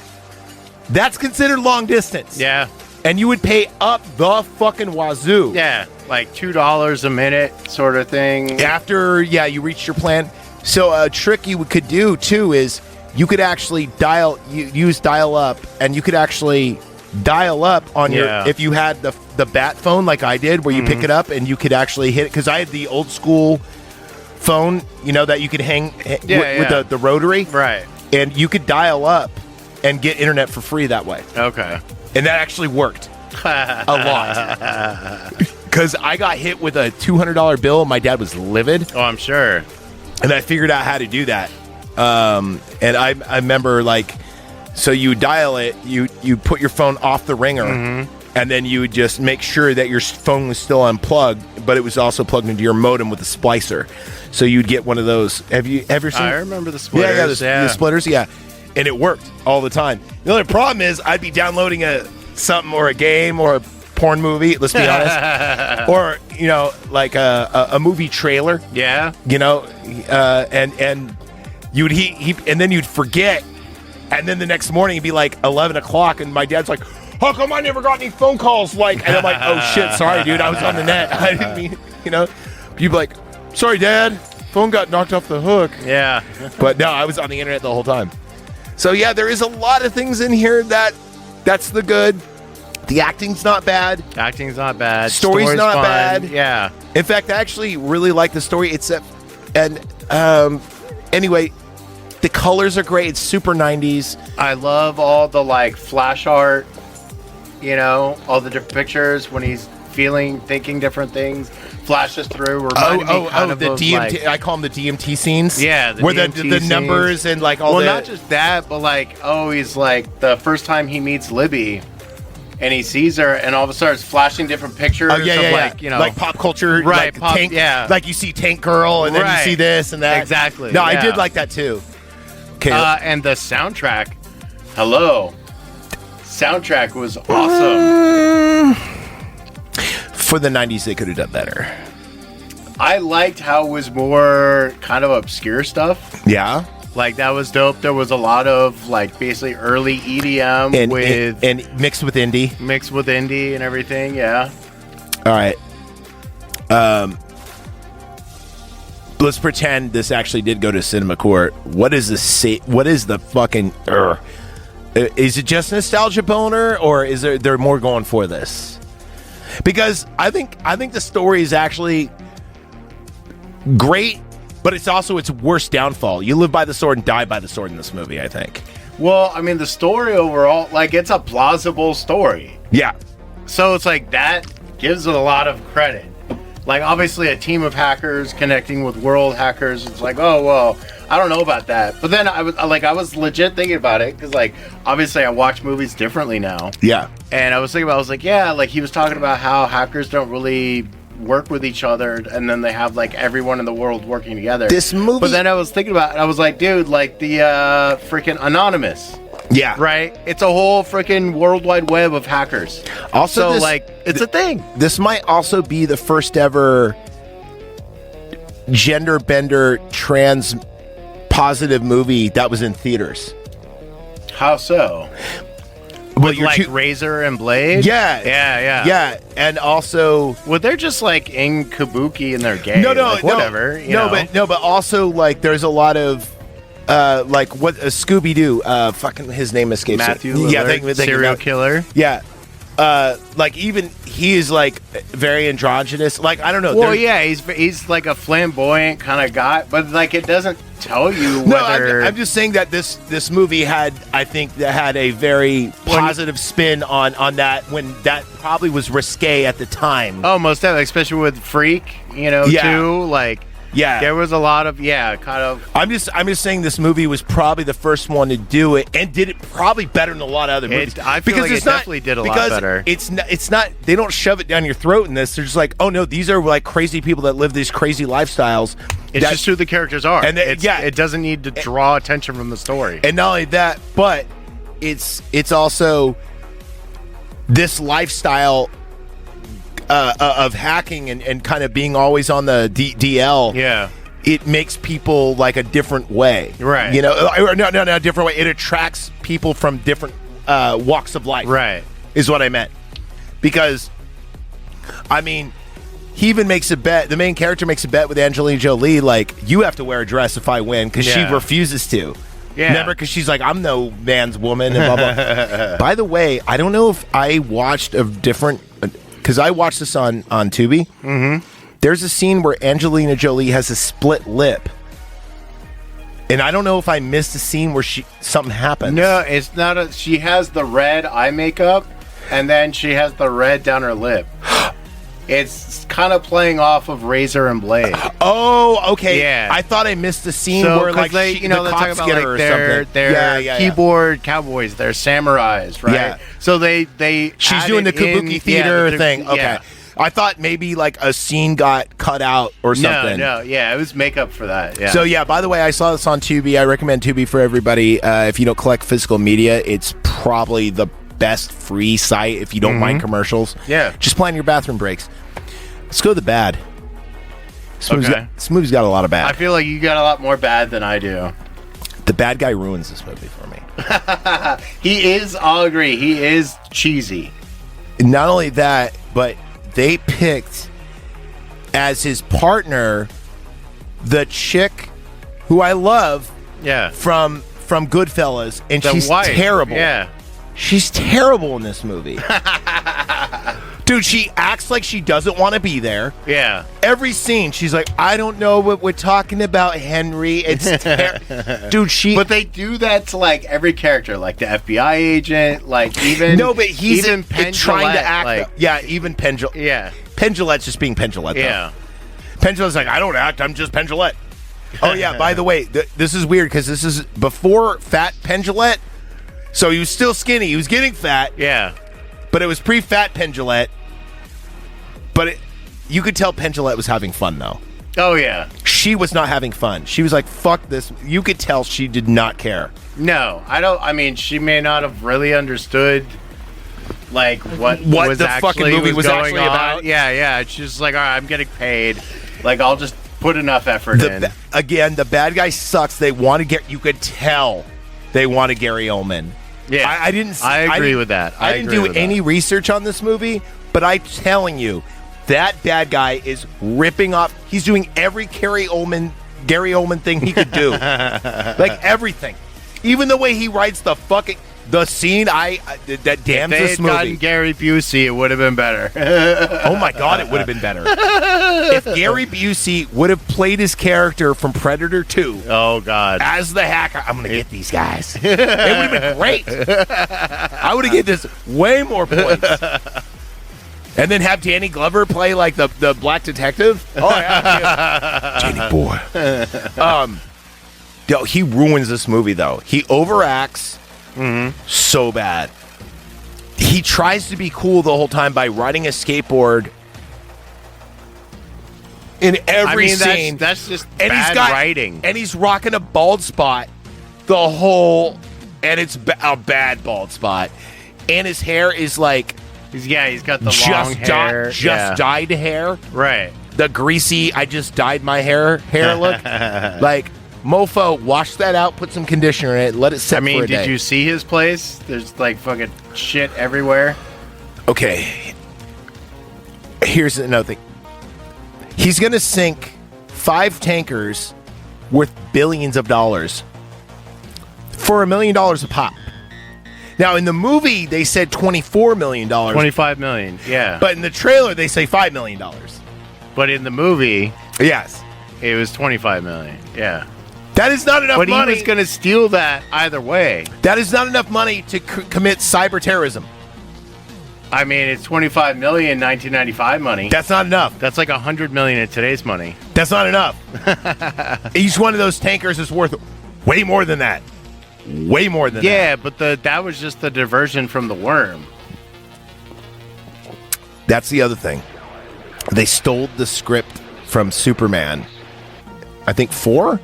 Speaker 2: That's considered long distance.
Speaker 3: Yeah.
Speaker 2: And you would pay up the fucking wazoo.
Speaker 3: Yeah, like $2 a minute sort of thing.
Speaker 2: After, you reach your plan. So a trick you could do, too, is you could actually use dial up, and you could actually dial up on your, if you had the bat phone like I did, where you pick it up and you could actually hit it. Because I had the old school phone, that you could hang with the rotary.
Speaker 3: Right.
Speaker 2: And you could dial up and get internet for free that way.
Speaker 3: Okay.
Speaker 2: And that actually worked a lot. Because I got hit with a $200 bill. My dad was livid.
Speaker 3: Oh, I'm sure.
Speaker 2: And I figured out how to do that. And I remember, so you dial it, you put your phone off the ringer, and then you would just make sure that your phone was still unplugged, but it was also plugged into your modem with a splicer. So you'd get one of those. Have you ever seen?
Speaker 3: I remember the splitters.
Speaker 2: The splitters, and it worked all the time. The only problem is I'd be downloading something or a game or a porn movie, let's be honest, or like a movie trailer.
Speaker 3: Yeah.
Speaker 2: And you'd and then you'd forget, and then the next morning it'd be like 11 o'clock, and my dad's like, "How come I never got any phone calls?" And I'm like, "Oh shit, sorry, dude, I was on the net. I didn't mean, You'd be like, "Sorry, Dad, phone got knocked off the hook."
Speaker 3: Yeah.
Speaker 2: But no, I was on the internet the whole time. So there is a lot of things in here that's the good. The acting's not bad.
Speaker 3: Acting's not bad.
Speaker 2: Story's not
Speaker 3: fun.
Speaker 2: bad.
Speaker 3: Yeah.
Speaker 2: In fact, I actually really like the story. Anyway, the colors are great. It's super 90s.
Speaker 3: I love all the flash art, all the different pictures when he's thinking different things, flashes through. Reminded me kind of
Speaker 2: the DMT.
Speaker 3: like,
Speaker 2: I call them the DMT scenes.
Speaker 3: Yeah,
Speaker 2: where
Speaker 3: DMT
Speaker 2: the numbers
Speaker 3: scenes.
Speaker 2: and all.
Speaker 3: Well,
Speaker 2: the,
Speaker 3: not just that, but he's the first time he meets Libby. And he sees her, and all of a sudden, it's flashing different pictures of
Speaker 2: like pop culture,
Speaker 3: right?
Speaker 2: Tank, like you see Tank Girl, and then you see this and that.
Speaker 3: Exactly.
Speaker 2: No, I did like that too. Okay,
Speaker 3: and the soundtrack, soundtrack was awesome.
Speaker 2: For the 90s, they could have done better.
Speaker 3: I liked how it was more kind of obscure stuff.
Speaker 2: Yeah.
Speaker 3: That was dope. There was a lot of basically early EDM
Speaker 2: and mixed with indie.
Speaker 3: Mixed with indie and everything, yeah.
Speaker 2: All right. Let's pretend this actually did go to Cinema Court. What is the fucking is it just nostalgia boner, or is there more going for this? Because I think the story is actually great, but it's also its worst downfall. You live by the sword and die by the sword in this movie, I think.
Speaker 3: Well, I mean, the story overall, it's a plausible story.
Speaker 2: Yeah.
Speaker 3: So it's that gives it a lot of credit. Obviously, a team of hackers connecting with world hackers. It's oh, well, I don't know about that. But then I was legit thinking about it because, obviously, I watch movies differently now.
Speaker 2: Yeah.
Speaker 3: And I was thinking about, he was talking about how hackers don't really work with each other, and then they have everyone in the world working together.
Speaker 2: This movie.
Speaker 3: But then I was thinking about it, I was like, dude, the freaking Anonymous.
Speaker 2: Yeah.
Speaker 3: Right? It's a whole freaking worldwide web of hackers.
Speaker 2: Also,
Speaker 3: so it's a thing.
Speaker 2: This might also be the first ever gender bender trans positive movie that was in theaters.
Speaker 3: How so? With Razor and Blade?
Speaker 2: Yeah. And also,
Speaker 3: well, they're just in kabuki and they're gay.
Speaker 2: No,
Speaker 3: whatever.
Speaker 2: But also there's a lot of what Scooby Doo. Fucking his name escapes.
Speaker 3: Matthew Lillard, serial killer.
Speaker 2: Yeah. Even he is very androgynous. I don't know.
Speaker 3: Well, he's like a flamboyant kind of guy, but it doesn't tell you whether.
Speaker 2: No, I'm just saying that this movie had a very positive spin on that, when that probably was risque at the time.
Speaker 3: Oh, most definitely, especially with Freak, too.
Speaker 2: Yeah.
Speaker 3: There was a lot of kind of.
Speaker 2: I'm just saying this movie was probably the first one to do it and did it probably better than a lot of other movies.
Speaker 3: I feel like it definitely did a lot better.
Speaker 2: It's not they don't shove it down your throat in this. They're just like, oh no, these are like crazy people that live these crazy lifestyles.
Speaker 3: It's just who the characters are.
Speaker 2: And
Speaker 3: it doesn't need to draw attention from the story.
Speaker 2: And not only that, but it's also this lifestyle of hacking and kind of being always on the DL.
Speaker 3: Yeah.
Speaker 2: It makes people like a different way.
Speaker 3: Right.
Speaker 2: You know, or no, a different way. It attracts people from different walks of life.
Speaker 3: Right.
Speaker 2: Is what I meant. Because, I mean, he even makes a bet. The main character makes a bet with Angelina Jolie, like, you have to wear a dress if I win, because she refuses to.
Speaker 3: Yeah.
Speaker 2: Remember? Because she's like, I'm no man's woman, and blah, blah. By the way, I don't know if I watched a different, because I watched this on Tubi.
Speaker 3: Mm-hmm.
Speaker 2: There's a scene where Angelina Jolie has a split lip. And I don't know if I missed a scene where something happens.
Speaker 3: No, it's not. She has the red eye makeup, and then she has the red down her lip. It's kind of playing off of Razor and Blade.
Speaker 2: Oh, okay.
Speaker 3: Yeah.
Speaker 2: I thought I missed the scene where like
Speaker 3: they,
Speaker 2: the
Speaker 3: they're
Speaker 2: cops
Speaker 3: talking
Speaker 2: get
Speaker 3: about
Speaker 2: her or
Speaker 3: like
Speaker 2: something.
Speaker 3: keyboard cowboys, they're samurais, right?
Speaker 2: Yeah.
Speaker 3: So they
Speaker 2: she's doing the Kabuki theater thing. Okay.
Speaker 3: Yeah.
Speaker 2: I thought maybe like a scene got cut out or something.
Speaker 3: No, it was makeup for that. Yeah.
Speaker 2: So yeah, by the way, I saw this on Tubi. I recommend Tubi for everybody. If you don't collect physical media, it's probably the best free site if you don't mind commercials.
Speaker 3: Yeah.
Speaker 2: Just plan your bathroom breaks. Let's go to the bad. This movie's got a lot of bad.
Speaker 3: I feel like you got a lot more bad than I do.
Speaker 2: The bad guy ruins this movie for me.
Speaker 3: He is, I'll agree, he is cheesy.
Speaker 2: Not only that, but they picked as his partner the chick who I love from Goodfellas, and she's terrible.
Speaker 3: Yeah.
Speaker 2: She's terrible in this movie. Dude, she acts like she doesn't want to be there.
Speaker 3: Yeah.
Speaker 2: Every scene, she's like, I don't know what we're talking about, Henry. It's dude,
Speaker 3: But they do that to like every character, like the FBI agent, like even
Speaker 2: no, but he's
Speaker 3: even
Speaker 2: trying to act.
Speaker 3: like,
Speaker 2: even Penn Jillette.
Speaker 3: Yeah.
Speaker 2: Penn Jillette's just being Penn Jillette.
Speaker 3: Yeah.
Speaker 2: Penn Jillette's like, I don't act. I'm just Penn Jillette. Oh yeah. By the way, this is weird because this is before fat Penn Jillette. So he was still skinny. He was getting fat.
Speaker 3: Yeah.
Speaker 2: But it was pre-fat Penn Jillette. But you could tell Penn Jillette was having fun, though.
Speaker 3: Oh, yeah.
Speaker 2: She was not having fun. She was like, fuck this. You could tell she did not care.
Speaker 3: No, I mean, she may not have really understood, like, what was
Speaker 2: the fucking movie was
Speaker 3: going
Speaker 2: actually
Speaker 3: on.
Speaker 2: about.
Speaker 3: Yeah. She's just like, all right, I'm getting paid. Like, I'll just put enough effort in.
Speaker 2: Again, the bad guy sucks. They want to get, you could tell they wanted Gary Oldman.
Speaker 3: Yeah.
Speaker 2: I
Speaker 3: agree with that.
Speaker 2: I didn't do any research on this movie, but I'm telling you, that bad guy is ripping off. He's doing every Gary Oldman thing he could do. Like everything. Even the way he writes the scene that damns this movie. If they had
Speaker 3: gotten Gary Busey, it would have been better.
Speaker 2: Oh my God, it would have been better. If Gary Busey would have played his character from Predator 2.
Speaker 3: Oh God.
Speaker 2: As the hacker, I'm going to get these guys. It would have been great. I would have given this way more points. And then have Danny Glover play like the black detective. Oh yeah, Danny boy. Yo, he ruins this movie though. He overacts so bad. He tries to be cool the whole time by riding a skateboard in every scene.
Speaker 3: That's just bad writing.
Speaker 2: And he's rocking a bald spot the whole, and it's a bad bald spot. And his hair is like.
Speaker 3: He's got the long hair.
Speaker 2: Dyed hair.
Speaker 3: Right.
Speaker 2: The greasy, I just dyed my hair look. Like, mofo, wash that out, put some conditioner in it, let it sit for a day.
Speaker 3: Did you see his place? There's like fucking shit everywhere.
Speaker 2: Okay. Here's another thing. He's going to sink 5 tankers worth billions of dollars for $1 million a pop. Now, in the movie, they said $24 million.
Speaker 3: $25 million, yeah.
Speaker 2: But in the trailer, they say $5 million.
Speaker 3: But in the movie,
Speaker 2: yes,
Speaker 3: it was $25 million, yeah.
Speaker 2: That is not enough money.
Speaker 3: But he was going to steal that either way.
Speaker 2: That is not enough money to commit cyber terrorism.
Speaker 3: I mean, it's 25 million 1995 money.
Speaker 2: That's not enough.
Speaker 3: That's like 100 million in today's money.
Speaker 2: That's not enough. Each one of those tankers is worth way more than that. Way more than that.
Speaker 3: Yeah, but that was just the diversion from the worm.
Speaker 2: That's the other thing. They stole the script from Superman. I think 4?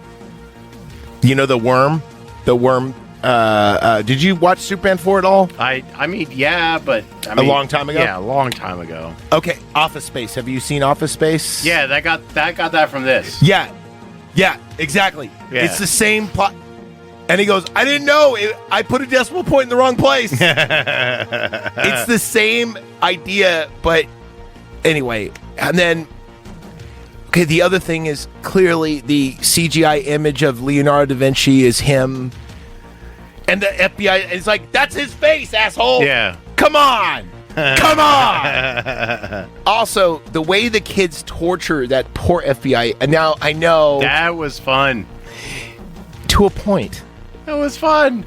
Speaker 2: You know the worm? The worm. Did you watch Superman 4 at all?
Speaker 3: I mean, yeah, but...
Speaker 2: A long time ago?
Speaker 3: Yeah, a long time ago.
Speaker 2: Okay, Office Space. Have you seen Office Space?
Speaker 3: Yeah, that got that from this.
Speaker 2: Yeah, exactly.
Speaker 3: Yeah.
Speaker 2: It's the same plot. And he goes, I didn't know. I put a decimal point in the wrong place. It's the same idea, but anyway. And then, okay, the other thing is clearly the CGI image of Leonardo da Vinci is him. And the FBI is like, that's his face, asshole.
Speaker 3: Yeah.
Speaker 2: Come on. Come on. Also, the way the kids torture that poor FBI. And now I know.
Speaker 3: That was fun.
Speaker 2: To a point.
Speaker 3: It was fun.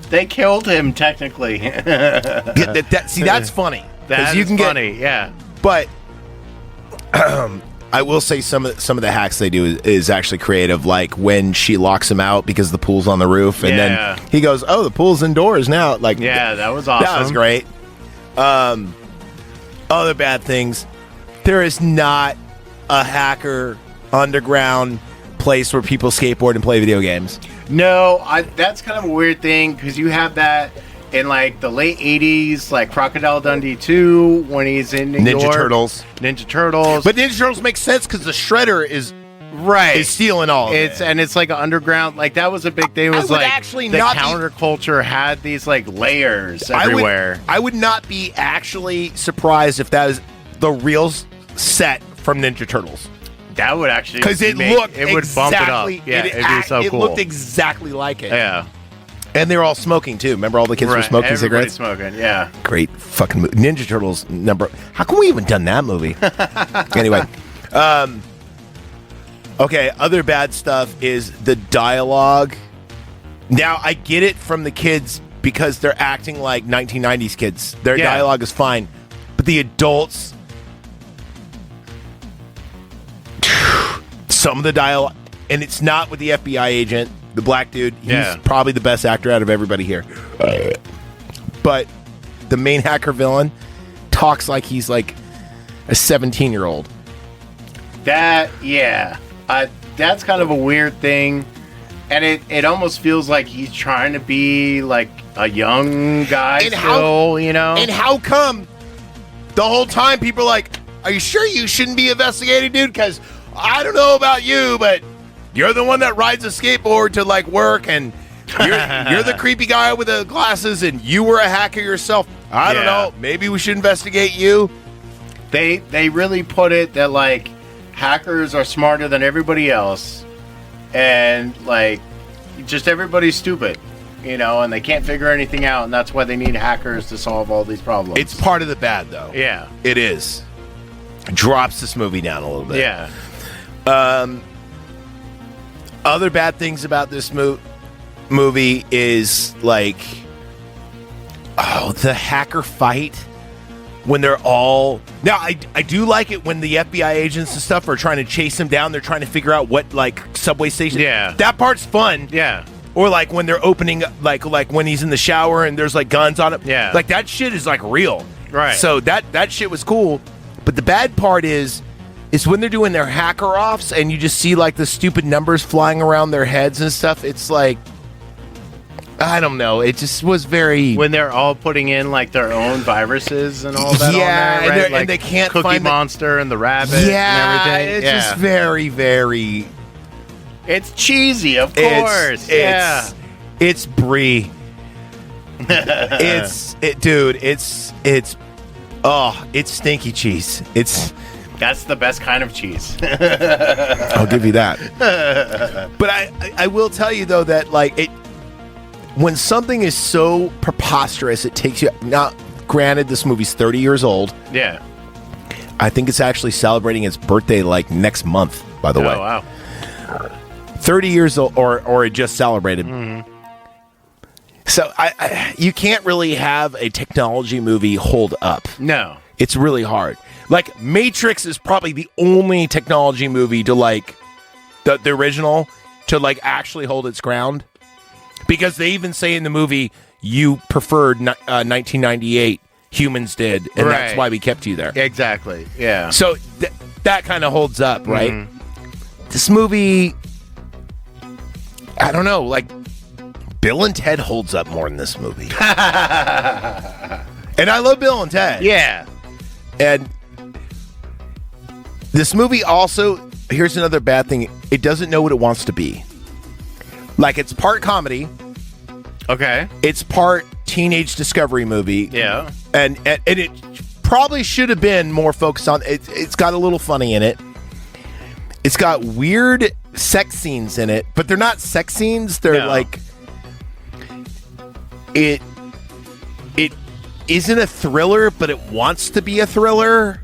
Speaker 3: They killed him, technically.
Speaker 2: See, that's funny.
Speaker 3: That is funny, yeah.
Speaker 2: But I will say some of the hacks they do is actually creative. Like when she locks him out because the pool's on the roof, and then he goes, "Oh, the pool's indoors now." Like,
Speaker 3: yeah, that was awesome.
Speaker 2: That was great. Other bad things. There is not a hacker underground place where people skateboard and play video games.
Speaker 3: No, that's kind of a weird thing because you have that in like the late 80s, like Crocodile Dundee 2 when he's in New York. Ninja Turtles.
Speaker 2: But Ninja Turtles makes sense because the Shredder is stealing all of it.
Speaker 3: And it's like an underground, like that was a big thing. It was like
Speaker 2: actually
Speaker 3: the
Speaker 2: not
Speaker 3: counterculture had these like layers everywhere.
Speaker 2: I would not be actually surprised if that was the real set from Ninja Turtles.
Speaker 3: That would actually,
Speaker 2: because it would bump it up.
Speaker 3: Yeah, it'd be so cool.
Speaker 2: It looked exactly like it.
Speaker 3: Yeah,
Speaker 2: and they were all smoking too. Remember, all the kids were smoking
Speaker 3: Everybody
Speaker 2: cigarettes.
Speaker 3: Smoking, yeah.
Speaker 2: Great fucking movie. Ninja Turtles number. How come we even done that movie? Anyway, okay. Other bad stuff is the dialogue. Now I get it from the kids because they're acting like 1990s kids. Their dialogue is fine, but the adults. Some of the dialogue, and it's not with the FBI agent, the black dude. He's probably the best actor out of everybody here. But the main hacker villain talks like he's like a 17-year-old.
Speaker 3: That's kind of a weird thing. And it almost feels like he's trying to be like a young guy you know?
Speaker 2: And how come the whole time people are like, are you sure you shouldn't be investigating, dude? Because I don't know about you, but you're the one that rides a skateboard to like work, and you're the creepy guy with the glasses, and you were a hacker yourself. I don't know. Maybe we should investigate you.
Speaker 3: They really put it that like hackers are smarter than everybody else, and like just everybody's stupid, you know, and they can't figure anything out, and that's why they need hackers to solve all these problems.
Speaker 2: It's part of the bad, though.
Speaker 3: Yeah,
Speaker 2: it is. Drops this movie down a little bit.
Speaker 3: Yeah.
Speaker 2: Other bad things about this movie is like, the hacker fight when they're all. Now, I do like it when the FBI agents and stuff are trying to chase him down. They're trying to figure out what like subway station.
Speaker 3: Yeah,
Speaker 2: that part's fun.
Speaker 3: Yeah.
Speaker 2: Or like when they're opening, like when he's in the shower and there's like guns on him.
Speaker 3: Yeah.
Speaker 2: Like that shit is like real.
Speaker 3: Right.
Speaker 2: So that shit was cool. But the bad part is when they're doing their hacker offs and you just see like the stupid numbers flying around their heads and stuff. It's like, I don't know. It just was very.
Speaker 3: When they're all putting in like their own viruses and all that.
Speaker 2: Yeah,
Speaker 3: on there, right?
Speaker 2: and they can't
Speaker 3: Cookie
Speaker 2: find
Speaker 3: Monster and the rabbit and everything.
Speaker 2: It's just very, very.
Speaker 3: It's cheesy, of course.
Speaker 2: It's brie. Dude. It's stinky cheese.
Speaker 3: That's the best kind of cheese.
Speaker 2: I'll give you that. But I will tell you though that like when something is so preposterous, it takes you. Now, granted, this movie's 30 years old.
Speaker 3: Yeah.
Speaker 2: I think it's actually celebrating its birthday like next month. By the way.
Speaker 3: Oh wow.
Speaker 2: 30 years old, or it just celebrated.
Speaker 3: Mm-hmm.
Speaker 2: So you can't really have a technology movie hold up.
Speaker 3: No.
Speaker 2: It's really hard. Like, Matrix is probably the only technology movie to, like, the original, to, like, actually hold its ground. Because they even say in the movie, you preferred 1998, humans did, and that's why we kept you there.
Speaker 3: Exactly, yeah.
Speaker 2: So that kind of holds up, right? Mm-hmm. This movie, I don't know, like, Bill and Ted holds up more in this movie. And I love Bill and Ted.
Speaker 3: Yeah.
Speaker 2: And this movie also, here's another bad thing, it doesn't know what it wants to be. Like, it's part comedy.
Speaker 3: Okay.
Speaker 2: It's part teenage discovery movie.
Speaker 3: Yeah.
Speaker 2: And it probably should have been more focused on, it's got a little funny in it. It's got weird sex scenes in it, but they're not sex scenes. They're like, it isn't a thriller, but it wants to be a thriller.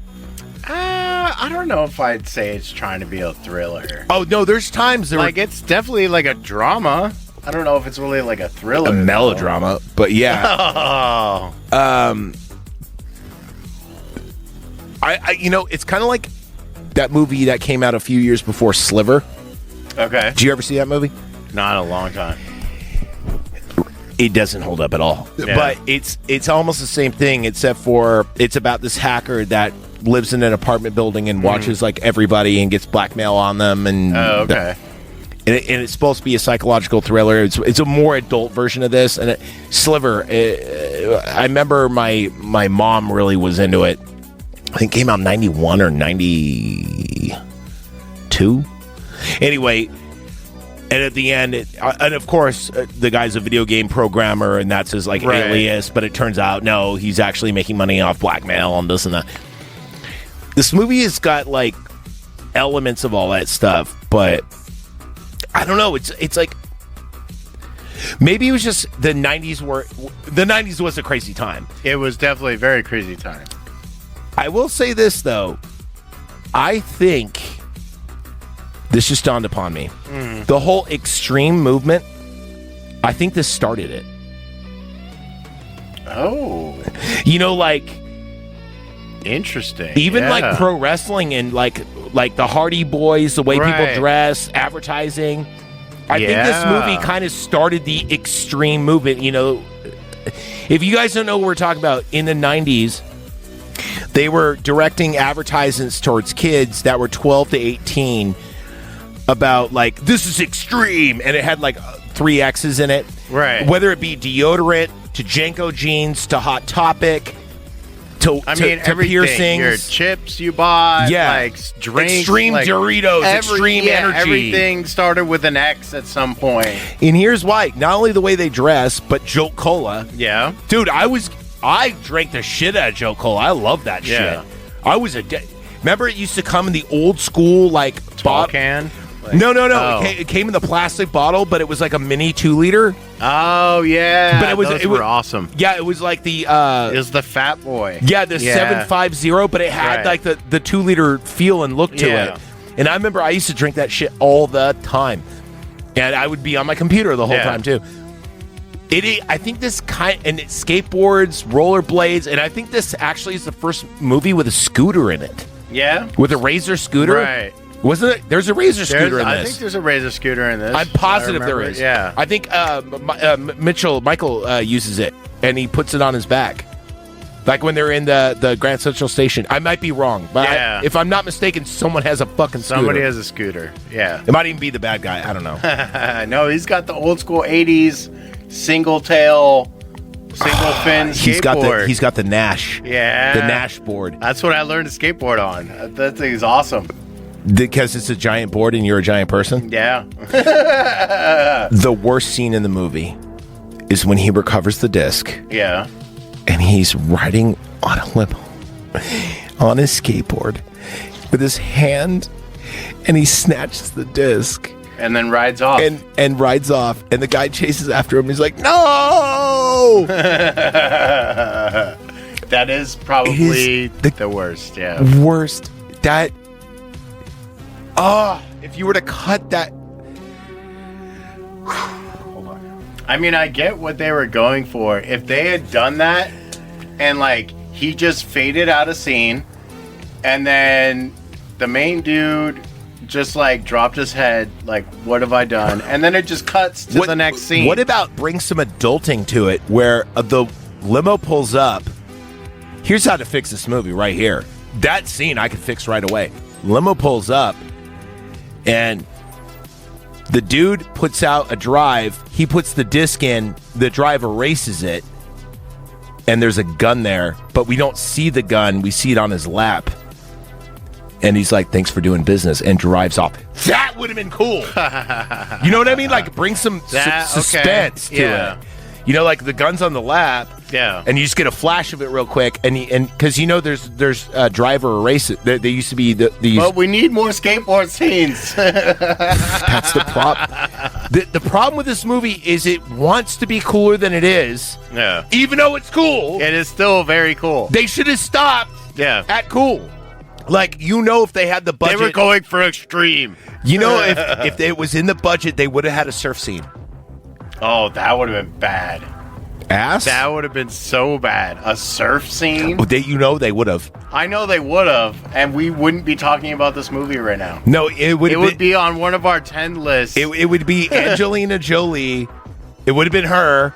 Speaker 3: I don't know if I'd say it's trying to be a thriller.
Speaker 2: Oh, no, there's times
Speaker 3: it's definitely like a drama. I don't know if it's really like a thriller.
Speaker 2: A melodrama, but yeah. I it's kind of like that movie that came out a few years before, Sliver.
Speaker 3: Okay.
Speaker 2: Did you ever see that movie?
Speaker 3: Not in a long time.
Speaker 2: It doesn't hold up at all. Yeah. But it's almost the same thing, except for it's about this hacker that lives in an apartment building and watches like everybody and gets blackmail on them. And
Speaker 3: okay.
Speaker 2: And it's supposed to be a psychological thriller. It's a more adult version of this. And Sliver, I remember my mom really was into it. I think it came out in 91 or 92. Anyway, and at the end, and of course, the guy's a video game programmer, and that's his like alias. But it turns out, no, he's actually making money off blackmail and this and that. This movie has got like elements of all that stuff, but I don't know. It's like maybe it was just the 90s was a crazy time.
Speaker 3: It was definitely a very crazy time.
Speaker 2: I will say this though, I think this just dawned upon me. The whole extreme movement, I think this started it.
Speaker 3: Oh.
Speaker 2: Like,
Speaker 3: interesting.
Speaker 2: Even like pro wrestling and like the Hardy Boys, the way people dress, advertising. I think this movie kind of started the extreme movement. If you guys don't know what we're talking about, in the 90s, they were directing advertisements towards kids that were 12 to 18 about like, this is extreme, and it had like 3 X's in it.
Speaker 3: Right.
Speaker 2: Whether it be deodorant to Janko jeans to Hot Topic to
Speaker 3: everything.
Speaker 2: piercings,
Speaker 3: your chips you bought, like drinks,
Speaker 2: extreme
Speaker 3: like
Speaker 2: Doritos, extreme energy.
Speaker 3: Everything started with an X at some point.
Speaker 2: And here's why: not only the way they dress, but Jolt Cola.
Speaker 3: Yeah,
Speaker 2: dude, I drank the shit out of Jolt Cola. I love that shit. I was remember it used to come in the old school like
Speaker 3: tall can. Like,
Speaker 2: no. It came in the plastic bottle, but it was like a mini 2-liter.
Speaker 3: Oh yeah,
Speaker 2: but it was
Speaker 3: those were awesome.
Speaker 2: Yeah, it was like the.
Speaker 3: It was the Fat Boy.
Speaker 2: Yeah, the 750, but it had like the 2-liter feel and look to it. And I remember I used to drink that shit all the time, and I would be on my computer the whole time too. I think this and it skateboards, rollerblades, and I think this actually is the first movie with a scooter in it.
Speaker 3: Yeah,
Speaker 2: with a Razor scooter.
Speaker 3: Right.
Speaker 2: Wasn't it? There's a Razor scooter in this.
Speaker 3: I think there's a Razor scooter in this.
Speaker 2: I'm positive there is.
Speaker 3: Yeah.
Speaker 2: I think Michael uses it, and he puts it on his back. Like when they're in the Grand Central Station. I might be wrong, but if I'm not mistaken, someone has a fucking scooter.
Speaker 3: Somebody has a scooter, yeah.
Speaker 2: It might even be the bad guy. I don't know.
Speaker 3: No, he's got the old school 80s single tail, single fin skateboard.
Speaker 2: He's got the Nash.
Speaker 3: Yeah.
Speaker 2: The Nash board.
Speaker 3: That's what I learned to skateboard on. That thing is awesome.
Speaker 2: Because it's a giant board and you're a giant person?
Speaker 3: Yeah.
Speaker 2: The worst scene in the movie is when he recovers the disc.
Speaker 3: Yeah.
Speaker 2: And he's riding on a limo on his skateboard with his hand, and he snatches the disc.
Speaker 3: And then rides off.
Speaker 2: And rides off. And the guy chases after him. He's like, no!
Speaker 3: That is probably the worst, yeah.
Speaker 2: Worst. If you were to cut that... Hold on.
Speaker 3: I mean, I get what they were going for. If they had done that and, like, he just faded out of scene and then the main dude just, like, dropped his head, like, what have I done? And then it just cuts to the next scene.
Speaker 2: What about bring some adulting to it where the limo pulls up? Here's how to fix this movie right here. That scene I could fix right away. Limo pulls up and the dude puts out a drive. He puts the disc in. The drive erases it. And there's a gun there. But we don't see the gun. We see it on his lap. And he's like, thanks for doing business. And drives off. That would have been cool. You know what I mean? Like, bring some suspense to it. You know, like the gun's on the lap.
Speaker 3: Yeah.
Speaker 2: And you just get a flash of it real quick. And because, you know, there's driver erase it. They used to be these.
Speaker 3: But we need more skateboard scenes.
Speaker 2: That's the problem. The problem with this movie is it wants to be cooler than it is.
Speaker 3: Yeah.
Speaker 2: Even though it's cool.
Speaker 3: It is still very cool.
Speaker 2: They should have stopped at cool. Like, you know, if they had the budget.
Speaker 3: They were going for extreme.
Speaker 2: You know, if it was in the budget, they would have had a surf scene.
Speaker 3: Oh, that would have been bad.
Speaker 2: Ass?
Speaker 3: That would have been so bad. A surf scene?
Speaker 2: They would have.
Speaker 3: I know they would have, and we wouldn't be talking about this movie right now.
Speaker 2: No, it would
Speaker 3: be on one of our 10 lists.
Speaker 2: It would be Angelina Jolie. It would have been her.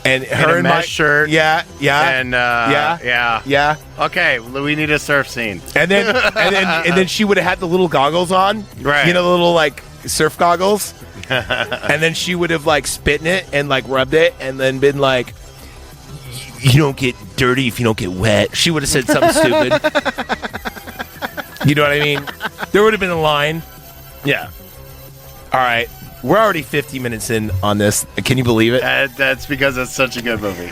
Speaker 2: And her
Speaker 3: in a mesh shirt.
Speaker 2: Yeah.
Speaker 3: And
Speaker 2: yeah.
Speaker 3: Okay, we need a surf scene.
Speaker 2: And then she would have had the little goggles on.
Speaker 3: Right.
Speaker 2: You know, the little like surf goggles. And then she would have like spit in it and like rubbed it and then been like, you don't get dirty if you don't get wet. She would have said something stupid. You know what I mean? There would have been a line. Yeah. All right. We're already 50 minutes in on this. Can you believe it?
Speaker 3: That's because it's such a good movie.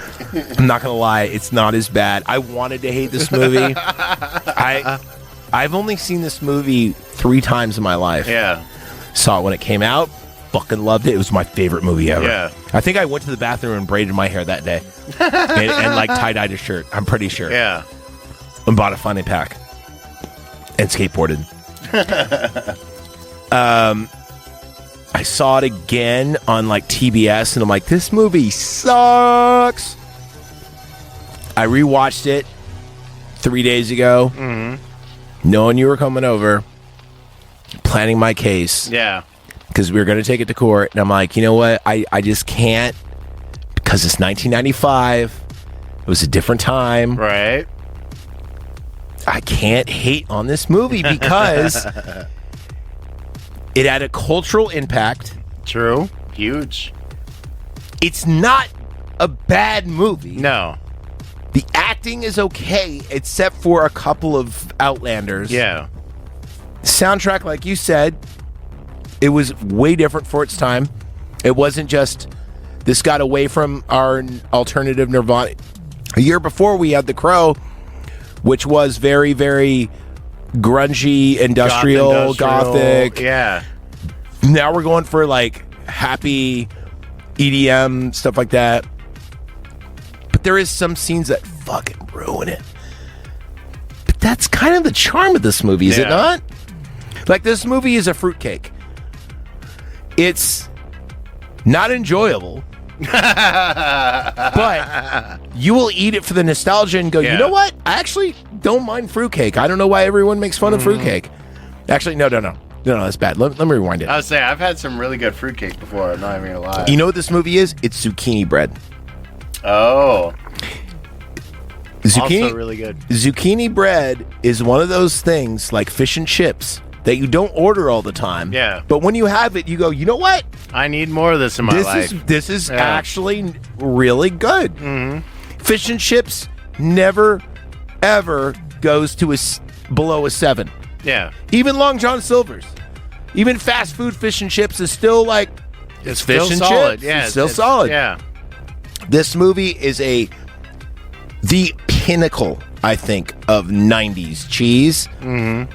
Speaker 2: I'm not going to lie. It's not as bad. I wanted to hate this movie. I've only seen this movie 3 times in my life.
Speaker 3: Yeah.
Speaker 2: Saw it when it came out. Fucking loved it. It was my favorite movie ever.
Speaker 3: Yeah.
Speaker 2: I think I went to the bathroom and braided my hair that day. and like tie-dyed a shirt. I'm pretty sure.
Speaker 3: Yeah.
Speaker 2: And bought a funny pack. And skateboarded. I saw it again on like TBS and I'm like, this movie sucks. I rewatched it 3 days ago. Mm-hmm. Knowing you were coming over. Planning my case.
Speaker 3: Yeah.
Speaker 2: Because we were going to take it to court. And I'm like, you know what? I just can't. Because it's 1995. It was a different time.
Speaker 3: Right.
Speaker 2: I can't hate on this movie because it had a cultural impact.
Speaker 3: True. Huge.
Speaker 2: It's not a bad movie.
Speaker 3: No.
Speaker 2: The acting is okay, except for a couple of outlanders.
Speaker 3: Yeah.
Speaker 2: Soundtrack, like you said, it was way different for its time. It wasn't just, this got away from our alternative Nirvana. A year before, we had The Crow, which was very, very grungy, industrial, gothic.
Speaker 3: Yeah.
Speaker 2: Now we're going for like happy EDM, stuff like that. But there is some scenes that fucking ruin it. But that's kind of the charm of this movie, is it not? Like, this movie is a fruitcake. It's not enjoyable. But you will eat it for the nostalgia and go, you know what? I actually don't mind fruitcake. I don't know why everyone makes fun of fruitcake. Actually, no, that's bad. Let me rewind it.
Speaker 3: I was saying, I've had some really good fruitcake before. I'm not even gonna lie.
Speaker 2: You know what this movie is? It's zucchini bread.
Speaker 3: Oh.
Speaker 2: Zucchini,
Speaker 3: also really good.
Speaker 2: Zucchini bread is one of those things like fish and chips that you don't order all the time.
Speaker 3: Yeah.
Speaker 2: But when you have it, you go, you know what?
Speaker 3: I need more of this in my life.
Speaker 2: This is actually really good.
Speaker 3: Mm-hmm.
Speaker 2: Fish and chips never, ever goes to below a 7.
Speaker 3: Yeah.
Speaker 2: Even Long John Silver's. Even fast food fish and chips is still like, it's fish
Speaker 3: still
Speaker 2: and
Speaker 3: solid.
Speaker 2: chips.
Speaker 3: Yeah,
Speaker 2: it's still solid.
Speaker 3: Yeah.
Speaker 2: This movie is the pinnacle, I think, of 90s cheese.
Speaker 3: Mm-hmm.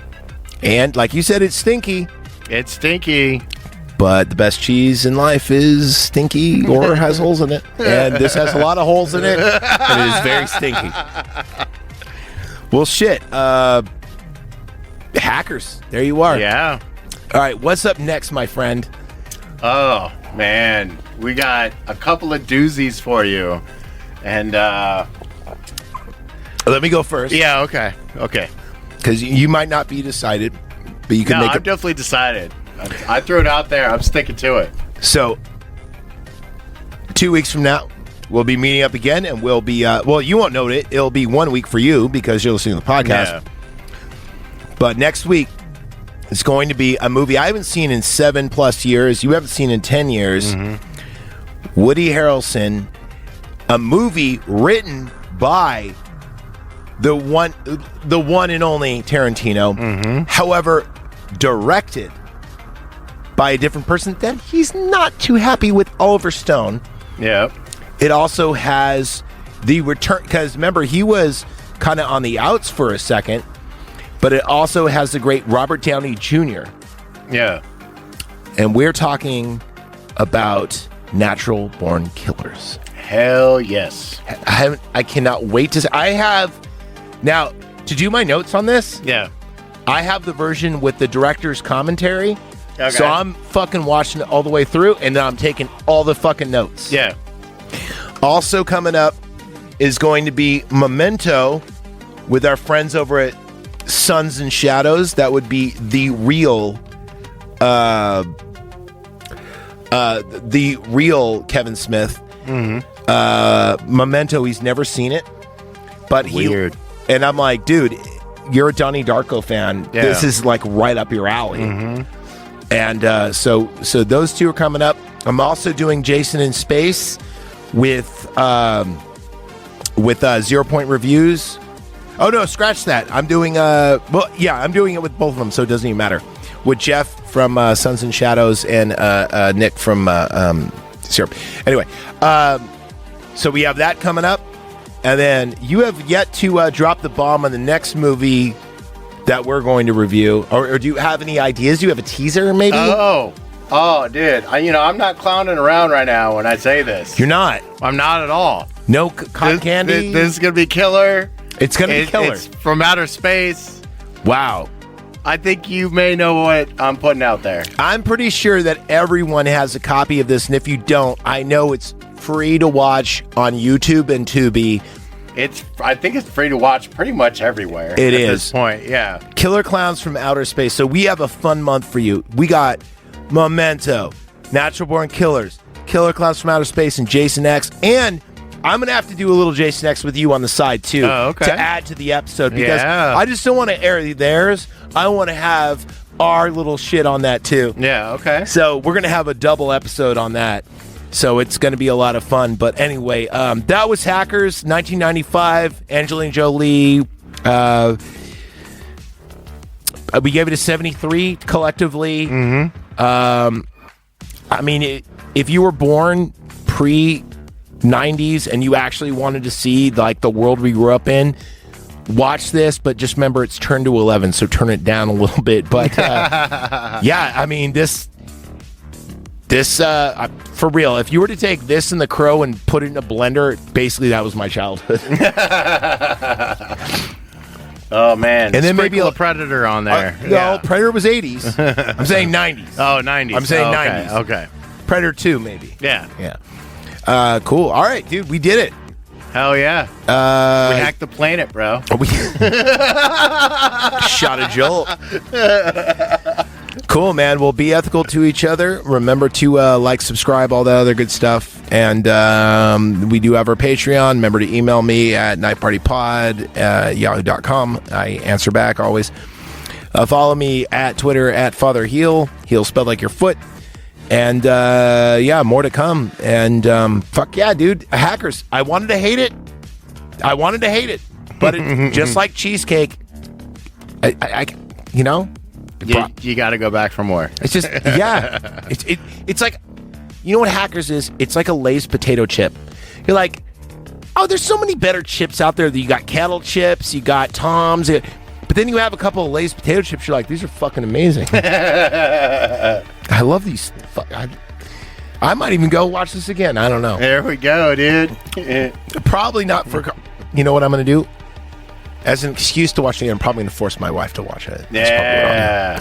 Speaker 2: And like you said, it's stinky.
Speaker 3: It's stinky.
Speaker 2: But the best cheese in life is stinky or has holes in it. And this has a lot of holes in it. And it is very stinky. Well, shit. Hackers. There you are.
Speaker 3: Yeah.
Speaker 2: All right. What's up next, my friend?
Speaker 3: Oh, Man, we got a couple of doozies for you. And,
Speaker 2: Let me go first.
Speaker 3: yeah, okay.
Speaker 2: Because you might not be decided, but you can
Speaker 3: No,
Speaker 2: make
Speaker 3: I'm definitely decided. I threw it out there. I'm sticking to it.
Speaker 2: So, 2 weeks from now, we'll be meeting up again, and we'll be, well, you won't know it. It'll be 1 week for you because you're listening to the podcast.
Speaker 3: Yeah.
Speaker 2: But next week, it's going to be a movie I haven't seen in 7+ years. You haven't seen in 10 years.
Speaker 3: Mm-hmm.
Speaker 2: Woody Harrelson, a movie written by the one and only Tarantino.
Speaker 3: Mm-hmm.
Speaker 2: However, directed by a different person that he's not too happy with, Oliver Stone.
Speaker 3: Yeah.
Speaker 2: It also has the return, because remember, he was kind of on the outs for a second, but it also has the great Robert Downey Jr.
Speaker 3: Yeah.
Speaker 2: And we're talking about Natural Born Killers.
Speaker 3: Hell yes.
Speaker 2: I cannot wait to see. I have, now, to do my notes on this,
Speaker 3: Yeah.
Speaker 2: I have the version with the director's commentary.
Speaker 3: Okay.
Speaker 2: So I'm fucking watching it all the way through, and then I'm taking all the fucking notes.
Speaker 3: Yeah.
Speaker 2: Also coming up is going to be Memento with our friends over at Suns and Shadows. That would be the real Kevin Smith.
Speaker 3: Mm-hmm.
Speaker 2: Memento, he's never seen it. But
Speaker 3: Weird.
Speaker 2: And I'm like, dude, you're a Donnie Darko fan.
Speaker 3: Yeah.
Speaker 2: This is like right up your alley.
Speaker 3: Mm-hmm.
Speaker 2: And so those two are coming up. I'm also doing Jason in Space with 0 Point Reviews. Oh no, scratch that. I'm doing I'm doing it with both of them, so it doesn't even matter. With Jeff from Suns and Shadows and Nick from Syrup. Anyway, so we have that coming up, and then you have yet to drop the bomb on the next movie that we're going to review, or do you have any ideas? Do you have a teaser, maybe?
Speaker 3: Oh, dude. I'm not clowning around right now when I say this.
Speaker 2: You're not.
Speaker 3: I'm not at all.
Speaker 2: No cotton candy.
Speaker 3: This is gonna be killer.
Speaker 2: It's gonna be killer.
Speaker 3: It's from outer space.
Speaker 2: Wow.
Speaker 3: I think you may know what I'm putting out there.
Speaker 2: I'm pretty sure that everyone has a copy of this, and if you don't, I know it's free to watch on YouTube and Tubi.
Speaker 3: I think it's free to watch pretty much everywhere.
Speaker 2: It
Speaker 3: at
Speaker 2: is.
Speaker 3: this point, yeah.
Speaker 2: Killer Clowns from Outer Space. So we have a fun month for you. We got Memento, Natural Born Killers, Killer Clowns from Outer Space, and Jason X. And I'm going to have to do a little Jason X with you on the side, too, to add to the episode. Because I just don't want to air theirs. I want to have our little shit on that, too.
Speaker 3: Yeah, okay.
Speaker 2: So we're going to have a double episode on that. So it's going to be a lot of fun. But anyway, that was Hackers, 1995, Angelina Jolie. We gave it a 73 collectively.
Speaker 3: Mm-hmm.
Speaker 2: I mean, if you were born pre-90s and you actually wanted to see like the world we grew up in, watch this. But just remember, it's turned to 11, so turn it down a little bit. But yeah, I mean, this for real, if you were to take this and The Crow and put it in a blender, basically that was my childhood.
Speaker 3: Oh man.
Speaker 2: And then maybe
Speaker 3: a Predator on there.
Speaker 2: No, Predator was 80s. I'm saying 90s.
Speaker 3: Oh, 90s.
Speaker 2: I'm saying
Speaker 3: okay.
Speaker 2: 90s.
Speaker 3: Okay.
Speaker 2: Predator 2 maybe.
Speaker 3: Yeah.
Speaker 2: Cool. All right, dude, we did it.
Speaker 3: Hell yeah. We hacked the planet, bro.
Speaker 2: Shot a jolt. Cool, man. Well, be ethical to each other. Remember to like, subscribe, all that other good stuff. And we do have our Patreon. Remember to email me at nightpartypod@yahoo.com. I answer back always. Follow me at Twitter at Father Heel. Heel spelled like your foot. And yeah, more to come. And fuck yeah, dude. Hackers. I wanted to hate it. But it, just like cheesecake, I you know?
Speaker 3: You got to go back for more.
Speaker 2: It's just, yeah. It's like, you know what Hackers is? It's like a Lay's potato chip. You're like, oh, there's so many better chips out there. You got kettle chips, you got Tom's. But then you have a couple of Lay's potato chips. You're like, these are fucking amazing. I love these. I might even go watch this again. I don't know.
Speaker 3: There we go, dude.
Speaker 2: Probably not for, you know what I'm going to do? As an excuse to watch it again, I'm probably going to force my wife to watch it.
Speaker 3: Yeah.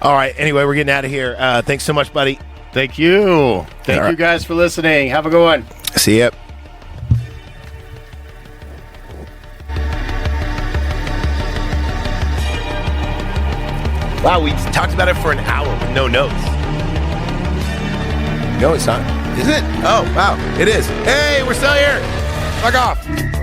Speaker 2: All right. Anyway, we're getting out of here. Thanks so much, buddy.
Speaker 3: Thank you. Thank you guys for listening. Have a good one.
Speaker 2: See ya. Wow, we talked about it for an hour with no notes. No, it's not. Is it? Oh, wow. It is. Hey, we're still here. Fuck off.